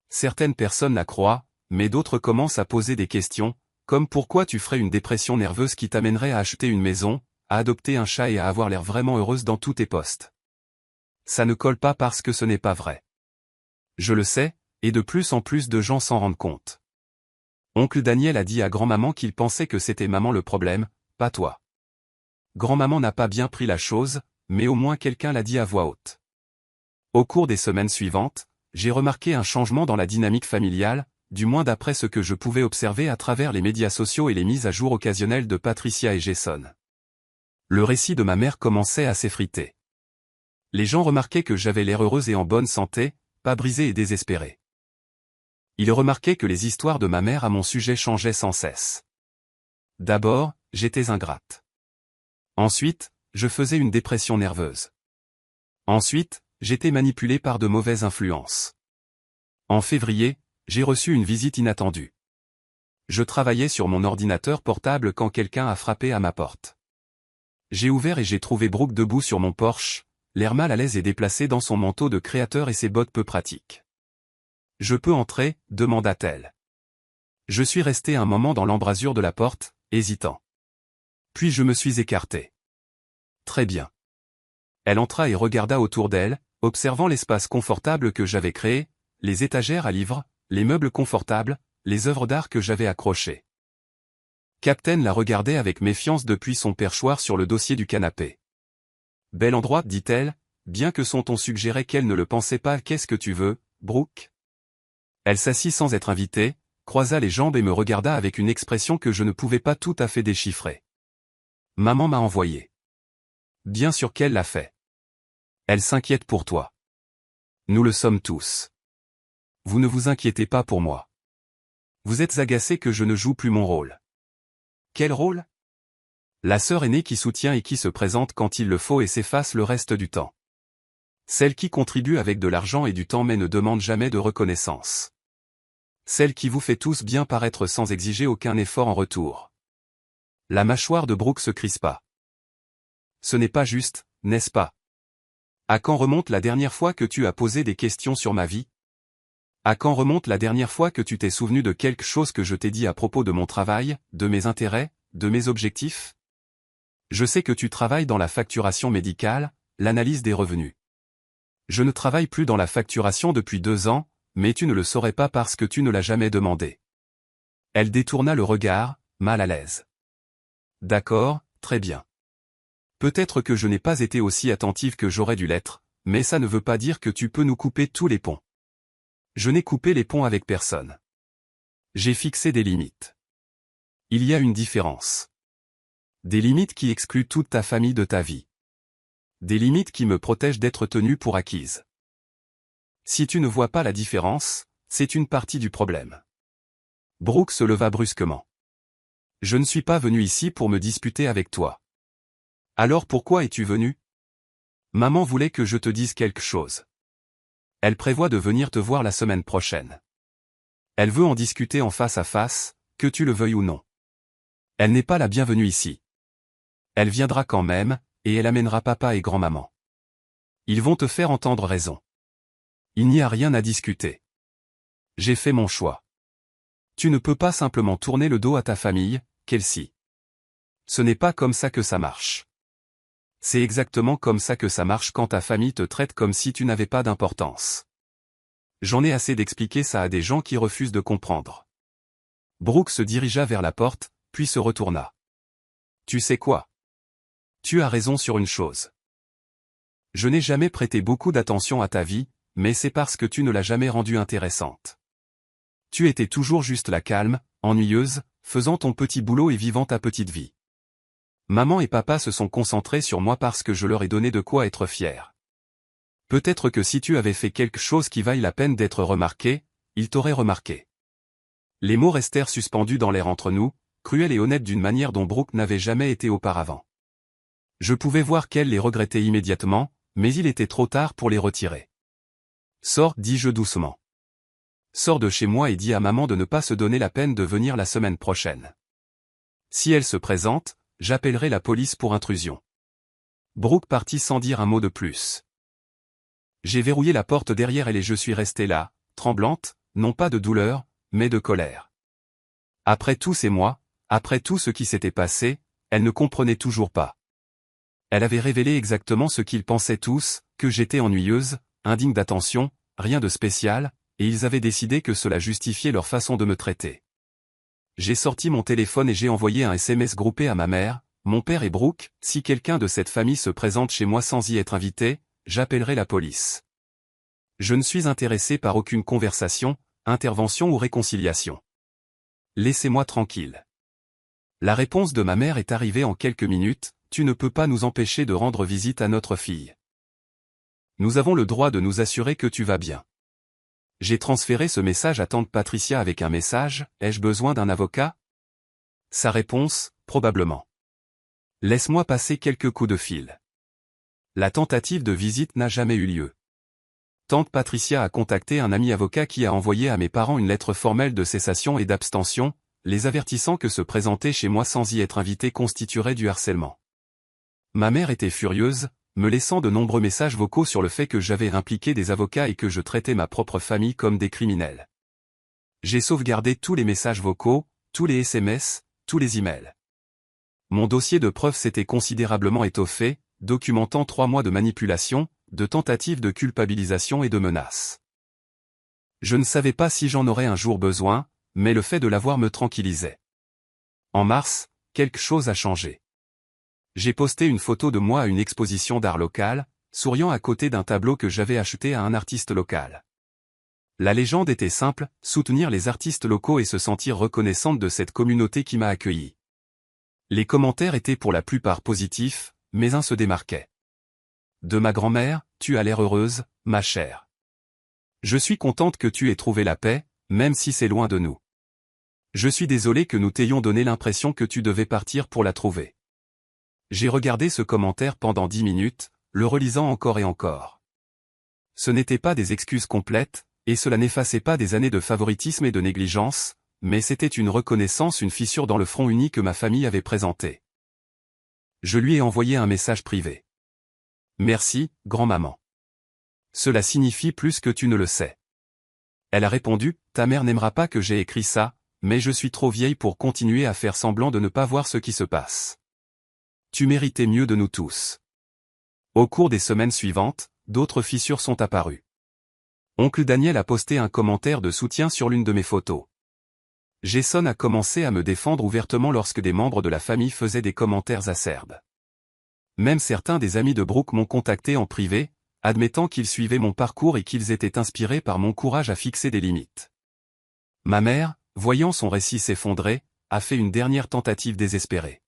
Certaines personnes la croient, mais d'autres commencent à poser des questions, comme pourquoi tu ferais une dépression nerveuse qui t'amènerait à acheter une maison, à adopter un chat et à avoir l'air vraiment heureuse dans tous tes postes. Ça ne colle pas parce que ce n'est pas vrai. Je le sais, et de plus en plus de gens s'en rendent compte. Oncle Daniel a dit à grand-maman qu'il pensait que c'était maman le problème, pas toi. Grand-maman n'a pas bien pris la chose, mais au moins quelqu'un l'a dit à voix haute. Au cours des semaines suivantes, j'ai remarqué un changement dans la dynamique familiale, du moins d'après ce que je pouvais observer à travers les médias sociaux et les mises à jour occasionnelles de Patricia et Jason. Le récit de ma mère commençait à s'effriter. Les gens remarquaient que j'avais l'air heureuse et en bonne santé, pas brisée et désespérée. Ils remarquaient que les histoires de ma mère à mon sujet changeaient sans cesse. D'abord, j'étais ingrate. Ensuite, je faisais une dépression nerveuse. Ensuite, j'étais manipulé par de mauvaises influences. En février, j'ai reçu une visite inattendue. Je travaillais sur mon ordinateur portable quand quelqu'un a frappé à ma porte. J'ai ouvert et j'ai trouvé Brooke debout sur mon porche, l'air mal à l'aise et déplacé dans son manteau de créateur et ses bottes peu pratiques. « Je peux entrer ?» demanda-t-elle. Je suis resté un moment dans l'embrasure de la porte, hésitant. Puis je me suis écarté. Très bien. Elle entra et regarda autour d'elle, observant l'espace confortable que j'avais créé, les étagères à livres, les meubles confortables, les œuvres d'art que j'avais accrochées. Captain la regardait avec méfiance depuis son perchoir sur le dossier du canapé. « Bel endroit, dit-elle, bien que son ton suggérait qu'elle ne le pensait pas. Qu'est-ce que tu veux, Brooke ?» Elle s'assit sans être invitée, croisa les jambes et me regarda avec une expression que je ne pouvais pas tout à fait déchiffrer. Maman m'a envoyé. Bien sûr qu'elle l'a fait. Elle s'inquiète pour toi. Nous le sommes tous. Vous ne vous inquiétez pas pour moi. Vous êtes agacé que je ne joue plus mon rôle. Quel rôle? La sœur aînée qui soutient et qui se présente quand il le faut et s'efface le reste du temps. Celle qui contribue avec de l'argent et du temps mais ne demande jamais de reconnaissance. Celle qui vous fait tous bien paraître sans exiger aucun effort en retour. La mâchoire de Brooke se crispa. Ce n'est pas juste, n'est-ce pas? À quand remonte la dernière fois que tu as posé des questions sur ma vie? À quand remonte la dernière fois que tu t'es souvenu de quelque chose que je t'ai dit à propos de mon travail, de mes intérêts, de mes objectifs? Je sais que tu travailles dans la facturation médicale, l'analyse des revenus. Je ne travaille plus dans la facturation depuis 2 ans, mais tu ne le saurais pas parce que tu ne l'as jamais demandé. Elle détourna le regard, mal à l'aise. D'accord, très bien. Peut-être que je n'ai pas été aussi attentive que j'aurais dû l'être, mais ça ne veut pas dire que tu peux nous couper tous les ponts. Je n'ai coupé les ponts avec personne. J'ai fixé des limites. Il y a une différence. Des limites qui excluent toute ta famille de ta vie. Des limites qui me protègent d'être tenue pour acquise. Si tu ne vois pas la différence, c'est une partie du problème. Brooke se leva brusquement. Je ne suis pas venu ici pour me disputer avec toi. Alors pourquoi es-tu venu? Maman voulait que je te dise quelque chose. Elle prévoit de venir te voir la semaine prochaine. Elle veut en discuter en face à face, que tu le veuilles ou non. Elle n'est pas la bienvenue ici. Elle viendra quand même, et elle amènera papa et grand-maman. Ils vont te faire entendre raison. Il n'y a rien à discuter. J'ai fait mon choix. Tu ne peux pas simplement tourner le dos à ta famille, Kelsey. Ce n'est pas comme ça que ça marche. C'est exactement comme ça que ça marche quand ta famille te traite comme si tu n'avais pas d'importance. J'en ai assez d'expliquer ça à des gens qui refusent de comprendre. Brooke se dirigea vers la porte, puis se retourna. Tu sais quoi? Tu as raison sur une chose. Je n'ai jamais prêté beaucoup d'attention à ta vie, mais c'est parce que tu ne l'as jamais rendue intéressante. Tu étais toujours juste la calme, ennuyeuse, faisant ton petit boulot et vivant ta petite vie. Maman et papa se sont concentrés sur moi parce que je leur ai donné de quoi être fier. Peut-être que si tu avais fait quelque chose qui vaille la peine d'être remarqué, ils t'auraient remarqué. Les mots restèrent suspendus dans l'air entre nous, cruels et honnêtes d'une manière dont Brooke n'avait jamais été auparavant. Je pouvais voir qu'elle les regrettait immédiatement, mais il était trop tard pour les retirer. Sors, dis-je doucement. Sors de chez moi et dis à maman de ne pas se donner la peine de venir la semaine prochaine. Si elle se présente, j'appellerai la police pour intrusion. Brooke partit sans dire un mot de plus. J'ai verrouillé la porte derrière elle et je suis restée là, tremblante, non pas de douleur, mais de colère. Après tous ces mois, après tout ce qui s'était passé, elle ne comprenait toujours pas. Elle avait révélé exactement ce qu'ils pensaient tous, que j'étais ennuyeuse, indigne d'attention, rien de spécial, et ils avaient décidé que cela justifiait leur façon de me traiter. J'ai sorti mon téléphone et j'ai envoyé un SMS groupé à ma mère, mon père et Brooke, si quelqu'un de cette famille se présente chez moi sans y être invité, j'appellerai la police. Je ne suis intéressé par aucune conversation, intervention ou réconciliation. Laissez-moi tranquille. La réponse de ma mère est arrivée en quelques minutes, tu ne peux pas nous empêcher de rendre visite à notre fille. Nous avons le droit de nous assurer que tu vas bien. J'ai transféré ce message à tante Patricia avec un message, ai-je besoin d'un avocat? Sa réponse, probablement. Laisse-moi passer quelques coups de fil. La tentative de visite n'a jamais eu lieu. Tante Patricia a contacté un ami avocat qui a envoyé à mes parents une lettre formelle de cessation et d'abstention, les avertissant que se présenter chez moi sans y être invité constituerait du harcèlement. Ma mère était furieuse, me laissant de nombreux messages vocaux sur le fait que j'avais impliqué des avocats et que je traitais ma propre famille comme des criminels. J'ai sauvegardé tous les messages vocaux, tous les SMS, tous les emails. Mon dossier de preuves s'était considérablement étoffé, documentant 3 mois de manipulation, de tentatives de culpabilisation et de menaces. Je ne savais pas si j'en aurais un jour besoin, mais le fait de l'avoir me tranquillisait. En mars, quelque chose a changé. J'ai posté une photo de moi à une exposition d'art local, souriant à côté d'un tableau que j'avais acheté à un artiste local. La légende était simple, soutenir les artistes locaux et se sentir reconnaissante de cette communauté qui m'a accueilli. Les commentaires étaient pour la plupart positifs, mais un se démarquait. De ma grand-mère, tu as l'air heureuse, ma chère. Je suis contente que tu aies trouvé la paix, même si c'est loin de nous. Je suis désolé que nous t'ayons donné l'impression que tu devais partir pour la trouver. J'ai regardé ce commentaire pendant 10 minutes, le relisant encore et encore. Ce n'étaient pas des excuses complètes, et cela n'effaçait pas des années de favoritisme et de négligence, mais c'était une reconnaissance, une fissure dans le front uni que ma famille avait présentée. Je lui ai envoyé un message privé. Merci, grand-maman. Cela signifie plus que tu ne le sais. Elle a répondu, ta mère n'aimera pas que j'ai écrit ça, mais je suis trop vieille pour continuer à faire semblant de ne pas voir ce qui se passe. Tu méritais mieux de nous tous. Au cours des semaines suivantes, d'autres fissures sont apparues. Oncle Daniel a posté un commentaire de soutien sur l'une de mes photos. Jason a commencé à me défendre ouvertement lorsque des membres de la famille faisaient des commentaires acerbes. Même certains des amis de Brooke m'ont contacté en privé, admettant qu'ils suivaient mon parcours et qu'ils étaient inspirés par mon courage à fixer des limites. Ma mère, voyant son récit s'effondrer, a fait une dernière tentative désespérée.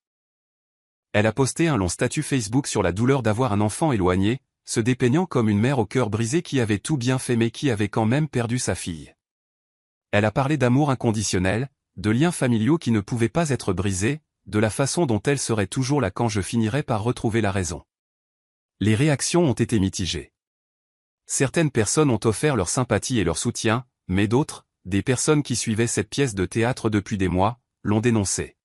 Elle a posté un long statut Facebook sur la douleur d'avoir un enfant éloigné, se dépeignant comme une mère au cœur brisé qui avait tout bien fait mais qui avait quand même perdu sa fille. Elle a parlé d'amour inconditionnel, de liens familiaux qui ne pouvaient pas être brisés, de la façon dont elle serait toujours là quand je finirais par retrouver la raison. Les réactions ont été mitigées. Certaines personnes ont offert leur sympathie et leur soutien, mais d'autres, des personnes qui suivaient cette pièce de théâtre depuis des mois, l'ont dénoncée.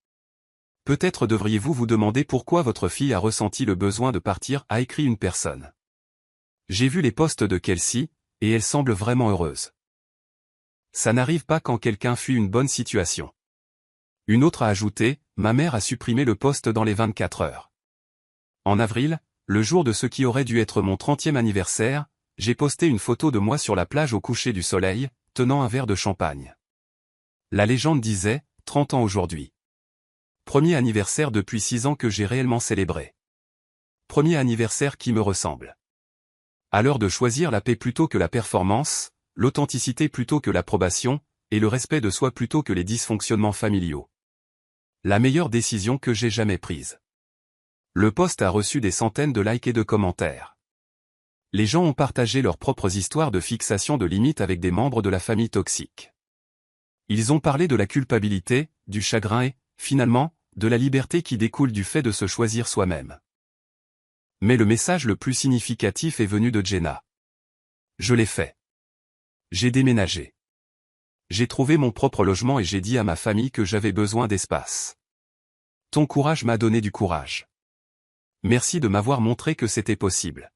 Peut-être devriez-vous vous demander pourquoi votre fille a ressenti le besoin de partir, a écrit une personne. J'ai vu les posts de Kelsey, et elle semble vraiment heureuse. Ça n'arrive pas quand quelqu'un fuit une bonne situation. Une autre a ajouté, ma mère a supprimé le post dans les 24 heures. En avril, le jour de ce qui aurait dû être mon 30e anniversaire, j'ai posté une photo de moi sur la plage au coucher du soleil, tenant un verre de champagne. La légende disait, 30 ans aujourd'hui. Premier anniversaire depuis 6 ans que j'ai réellement célébré. Premier anniversaire qui me ressemble. À l'heure de choisir la paix plutôt que la performance, l'authenticité plutôt que l'approbation, et le respect de soi plutôt que les dysfonctionnements familiaux. La meilleure décision que j'ai jamais prise. Le post a reçu des centaines de likes et de commentaires. Les gens ont partagé leurs propres histoires de fixation de limites avec des membres de la famille toxique. Ils ont parlé de la culpabilité, du chagrin et, finalement, de la liberté qui découle du fait de se choisir soi-même. Mais le message le plus significatif est venu de Jenna. Je l'ai fait. J'ai déménagé. J'ai trouvé mon propre logement et j'ai dit à ma famille que j'avais besoin d'espace. Ton courage m'a donné du courage. Merci de m'avoir montré que c'était possible.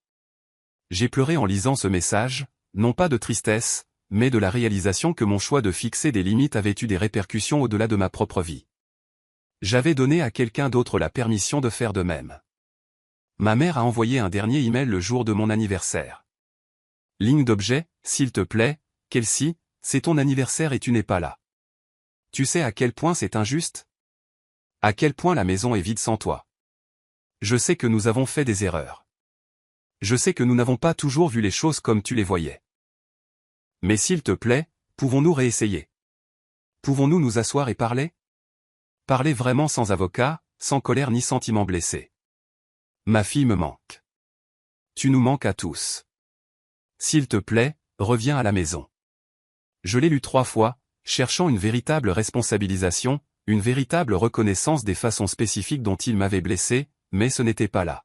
J'ai pleuré en lisant ce message, non pas de tristesse, mais de la réalisation que mon choix de fixer des limites avait eu des répercussions au-delà de ma propre vie. J'avais donné à quelqu'un d'autre la permission de faire de même. Ma mère a envoyé un dernier email le jour de mon anniversaire. Ligne d'objet, s'il te plaît, Kelsey, c'est ton anniversaire et tu n'es pas là. Tu sais à quel point c'est injuste? À quel point la maison est vide sans toi? Je sais que nous avons fait des erreurs. Je sais que nous n'avons pas toujours vu les choses comme tu les voyais. Mais s'il te plaît, pouvons-nous réessayer? Pouvons-nous nous asseoir et parler? Parler vraiment sans avocat, sans colère ni sentiment blessé. Ma fille me manque. Tu nous manques à tous. S'il te plaît, reviens à la maison. Je l'ai lu 3 fois, cherchant une véritable responsabilisation, une véritable reconnaissance des façons spécifiques dont il m'avait blessé, mais ce n'était pas là.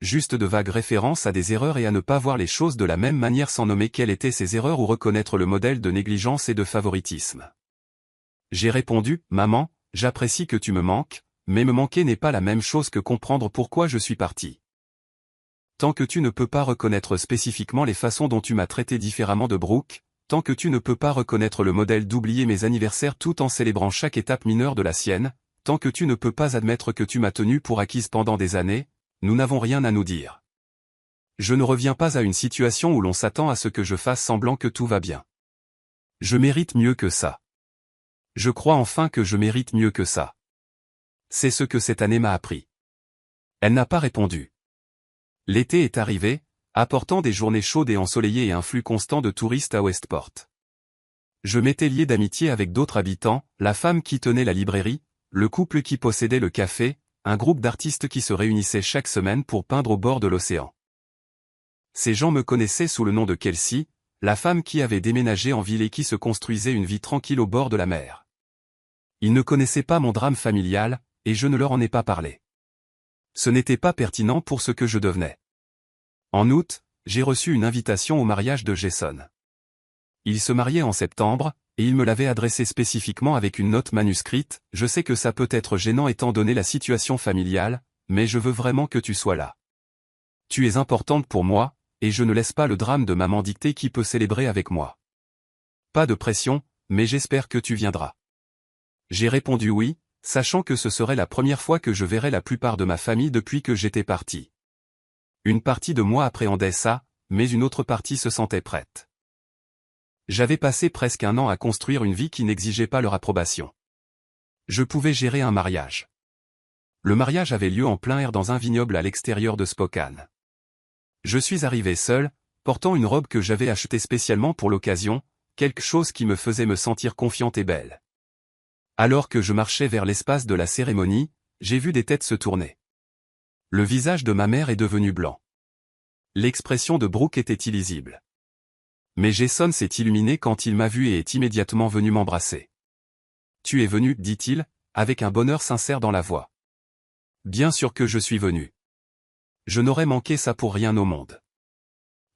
Juste de vagues références à des erreurs et à ne pas voir les choses de la même manière sans nommer quelles étaient ces erreurs ou reconnaître le modèle de négligence et de favoritisme. J'ai répondu, maman, j'apprécie que tu me manques, mais me manquer n'est pas la même chose que comprendre pourquoi je suis parti. Tant que tu ne peux pas reconnaître spécifiquement les façons dont tu m'as traité différemment de Brooke, tant que tu ne peux pas reconnaître le modèle d'oublier mes anniversaires tout en célébrant chaque étape mineure de la sienne, tant que tu ne peux pas admettre que tu m'as tenu pour acquise pendant des années, nous n'avons rien à nous dire. Je ne reviens pas à une situation où l'on s'attend à ce que je fasse semblant que tout va bien. Je mérite mieux que ça. Je crois enfin que je mérite mieux que ça. C'est ce que cette année m'a appris. Elle n'a pas répondu. L'été est arrivé, apportant des journées chaudes et ensoleillées et un flux constant de touristes à Westport. Je m'étais lié d'amitié avec d'autres habitants, la femme qui tenait la librairie, le couple qui possédait le café, un groupe d'artistes qui se réunissaient chaque semaine pour peindre au bord de l'océan. Ces gens me connaissaient sous le nom de Kelsey, la femme qui avait déménagé en ville et qui se construisait une vie tranquille au bord de la mer. Ils ne connaissaient pas mon drame familial, et je ne leur en ai pas parlé. Ce n'était pas pertinent pour ce que je devenais. En août, j'ai reçu une invitation au mariage de Jason. Il se mariait en septembre, et il me l'avait adressé spécifiquement avec une note manuscrite. Je sais que ça peut être gênant étant donné la situation familiale, mais je veux vraiment que tu sois là. Tu es importante pour moi, et je ne laisse pas le drame de maman dicter qui peut célébrer avec moi. Pas de pression, mais j'espère que tu viendras. J'ai répondu oui, sachant que ce serait la première fois que je verrais la plupart de ma famille depuis que j'étais parti. Une partie de moi appréhendait ça, mais une autre partie se sentait prête. J'avais passé presque un an à construire une vie qui n'exigeait pas leur approbation. Je pouvais gérer un mariage. Le mariage avait lieu en plein air dans un vignoble à l'extérieur de Spokane. Je suis arrivé seul, portant une robe que j'avais achetée spécialement pour l'occasion, quelque chose qui me faisait me sentir confiante et belle. Alors que je marchais vers l'espace de la cérémonie, j'ai vu des têtes se tourner. Le visage de ma mère est devenu blanc. L'expression de Brooke était illisible. Mais Jason s'est illuminé quand il m'a vu et est immédiatement venu m'embrasser. « Tu es venu, dit-il, avec un bonheur sincère dans la voix. Bien sûr que je suis venu. Je n'aurais manqué ça pour rien au monde. »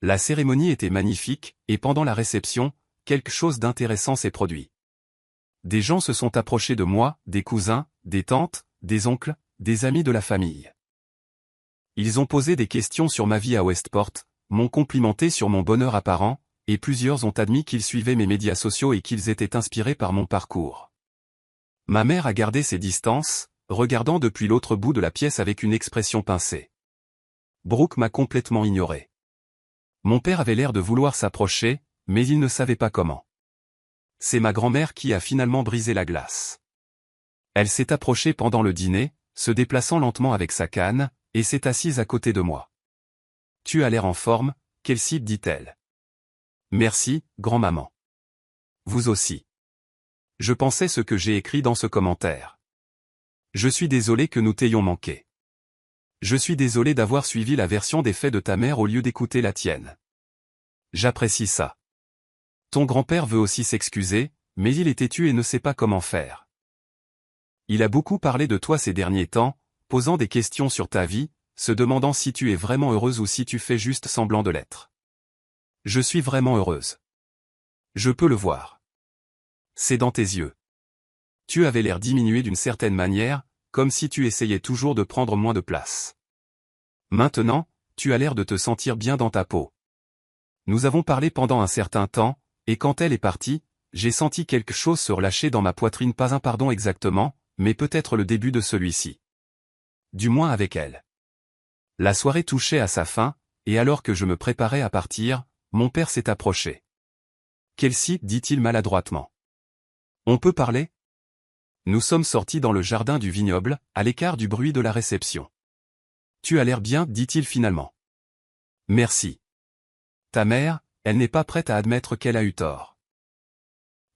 La cérémonie était magnifique, et pendant la réception, quelque chose d'intéressant s'est produit. Des gens se sont approchés de moi, des cousins, des tantes, des oncles, des amis de la famille. Ils ont posé des questions sur ma vie à Westport, m'ont complimenté sur mon bonheur apparent, et plusieurs ont admis qu'ils suivaient mes médias sociaux et qu'ils étaient inspirés par mon parcours. Ma mère a gardé ses distances, regardant depuis l'autre bout de la pièce avec une expression pincée. Brooke m'a complètement ignoré. Mon père avait l'air de vouloir s'approcher, mais il ne savait pas comment. C'est ma grand-mère qui a finalement brisé la glace. Elle s'est approchée pendant le dîner, se déplaçant lentement avec sa canne, et s'est assise à côté de moi. « Tu as l'air en forme, Kelsey, dit-elle. »« Merci, grand-maman. »« Vous aussi. » Je pensais ce que j'ai écrit dans ce commentaire. Je suis désolé que nous t'ayons manqué. Je suis désolé d'avoir suivi la version des faits de ta mère au lieu d'écouter la tienne. J'apprécie ça. Ton grand-père veut aussi s'excuser, mais il est têtu et ne sait pas comment faire. Il a beaucoup parlé de toi ces derniers temps, posant des questions sur ta vie, se demandant si tu es vraiment heureuse ou si tu fais juste semblant de l'être. Je suis vraiment heureuse. Je peux le voir. C'est dans tes yeux. Tu avais l'air diminué d'une certaine manière, comme si tu essayais toujours de prendre moins de place. Maintenant, tu as l'air de te sentir bien dans ta peau. Nous avons parlé pendant un certain temps, et quand elle est partie, j'ai senti quelque chose se relâcher dans ma poitrine, pas un pardon exactement, mais peut-être le début de celui-ci. Du moins avec elle. La soirée touchait à sa fin, et alors que je me préparais à partir, mon père s'est approché. « Kelsey, dit-il maladroitement. On peut parler ? » Nous sommes sortis dans le jardin du vignoble, à l'écart du bruit de la réception. « Tu as l'air bien, dit-il finalement. »« Merci. Ta mère, elle n'est pas prête à admettre qu'elle a eu tort.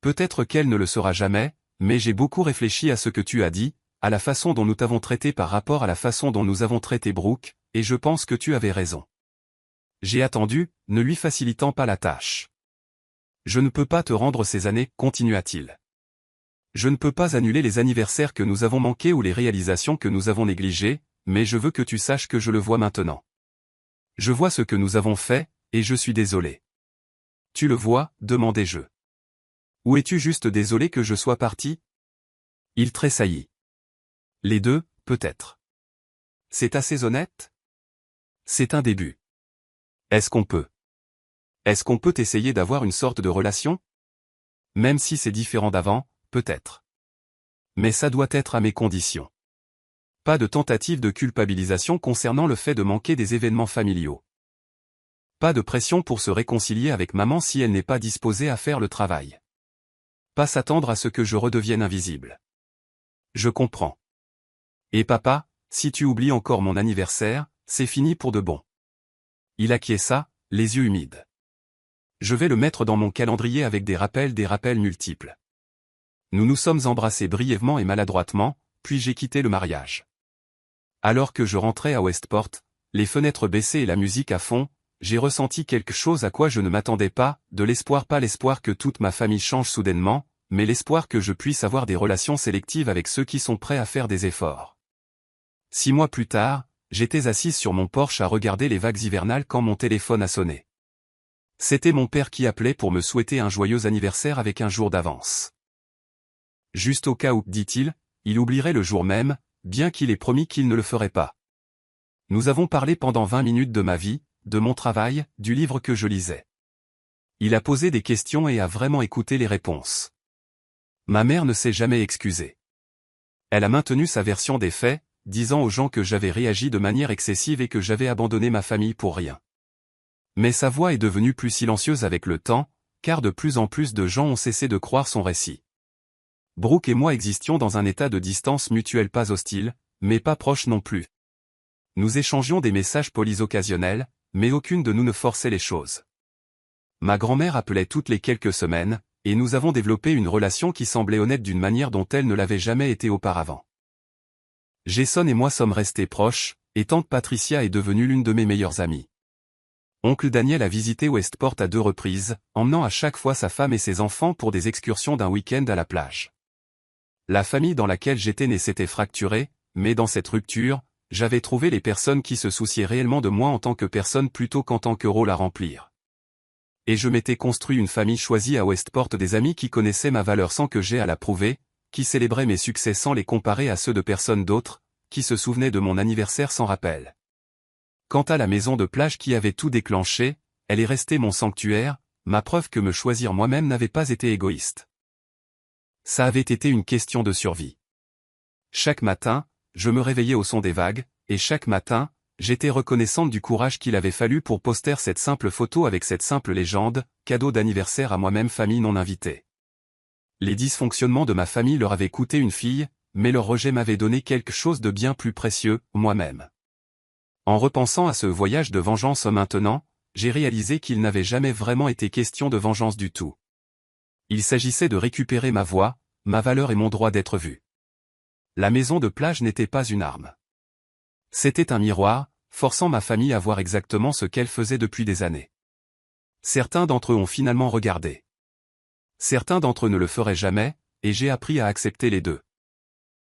Peut-être qu'elle ne le sera jamais, mais j'ai beaucoup réfléchi à ce que tu as dit, à la façon dont nous t'avons traité par rapport à la façon dont nous avons traité Brooke, et je pense que tu avais raison. J'ai attendu, ne lui facilitant pas la tâche. Je ne peux pas te rendre ces années, continua-t-il. Je ne peux pas annuler les anniversaires que nous avons manqués ou les réalisations que nous avons négligées, mais je veux que tu saches que je le vois maintenant. Je vois ce que nous avons fait, et je suis désolé. Tu le vois, demandai-je. Ou es-tu juste désolé que je sois parti ? Il tressaillit. Les deux, peut-être. C'est assez honnête ? C'est un début. Est-ce qu'on peut essayer d'avoir une sorte de relation ? Même si c'est différent d'avant, peut-être. Mais ça doit être à mes conditions. Pas de tentative de culpabilisation concernant le fait de manquer des événements familiaux. Pas de pression pour se réconcilier avec maman si elle n'est pas disposée à faire le travail. Pas s'attendre à ce que je redevienne invisible. Je comprends. Et papa, si tu oublies encore mon anniversaire, c'est fini pour de bon. Il acquiesça, les yeux humides. Je vais le mettre dans mon calendrier avec des rappels multiples. Nous nous sommes embrassés brièvement et maladroitement, puis j'ai quitté le mariage. Alors que je rentrais à Westport, les fenêtres baissées et la musique à fond, j'ai ressenti quelque chose à quoi je ne m'attendais pas, de l'espoir, pas l'espoir que toute ma famille change soudainement, mais l'espoir que je puisse avoir des relations sélectives avec ceux qui sont prêts à faire des efforts. 6 mois plus tard, j'étais assise sur mon porche à regarder les vagues hivernales quand mon téléphone a sonné. C'était mon père qui appelait pour me souhaiter un joyeux anniversaire avec un jour d'avance. Juste au cas où, dit-il, il oublierait le jour même, bien qu'il ait promis qu'il ne le ferait pas. Nous avons parlé pendant 20 minutes de ma vie, de mon travail, du livre que je lisais. Il a posé des questions et a vraiment écouté les réponses. Ma mère ne s'est jamais excusée. Elle a maintenu sa version des faits, disant aux gens que j'avais réagi de manière excessive et que j'avais abandonné ma famille pour rien. Mais sa voix est devenue plus silencieuse avec le temps, car de plus en plus de gens ont cessé de croire son récit. Brooke et moi existions dans un état de distance mutuelle pas hostile, mais pas proche non plus. Nous échangions des messages polis occasionnels, mais aucune de nous ne forçait les choses. Ma grand-mère appelait toutes les quelques semaines, et nous avons développé une relation qui semblait honnête d'une manière dont elle ne l'avait jamais été auparavant. Jason et moi sommes restés proches, et tante Patricia est devenue l'une de mes meilleures amies. Oncle Daniel a visité Westport à 2 reprises, emmenant à chaque fois sa femme et ses enfants pour des excursions d'un week-end à la plage. La famille dans laquelle j'étais née s'était fracturée, mais dans cette rupture, j'avais trouvé les personnes qui se souciaient réellement de moi en tant que personne plutôt qu'en tant que rôle à remplir. Et je m'étais construit une famille choisie à Westport, des amis qui connaissaient ma valeur sans que j'aie à la prouver, qui célébraient mes succès sans les comparer à ceux de personnes d'autres, qui se souvenaient de mon anniversaire sans rappel. Quant à la maison de plage qui avait tout déclenché, elle est restée mon sanctuaire, ma preuve que me choisir moi-même n'avait pas été égoïste. Ça avait été une question de survie. Chaque matin, je me réveillais au son des vagues, et chaque matin, j'étais reconnaissante du courage qu'il avait fallu pour poster cette simple photo avec cette simple légende, cadeau d'anniversaire à moi-même, famille non invitée. Les dysfonctionnements de ma famille leur avaient coûté une fille, mais leur rejet m'avait donné quelque chose de bien plus précieux, moi-même. En repensant à ce voyage de vengeance maintenant, j'ai réalisé qu'il n'avait jamais vraiment été question de vengeance du tout. Il s'agissait de récupérer ma voix, ma valeur et mon droit d'être vu. La maison de plage n'était pas une arme. C'était un miroir, forçant ma famille à voir exactement ce qu'elle faisait depuis des années. Certains d'entre eux ont finalement regardé. Certains d'entre eux ne le feraient jamais, et j'ai appris à accepter les deux.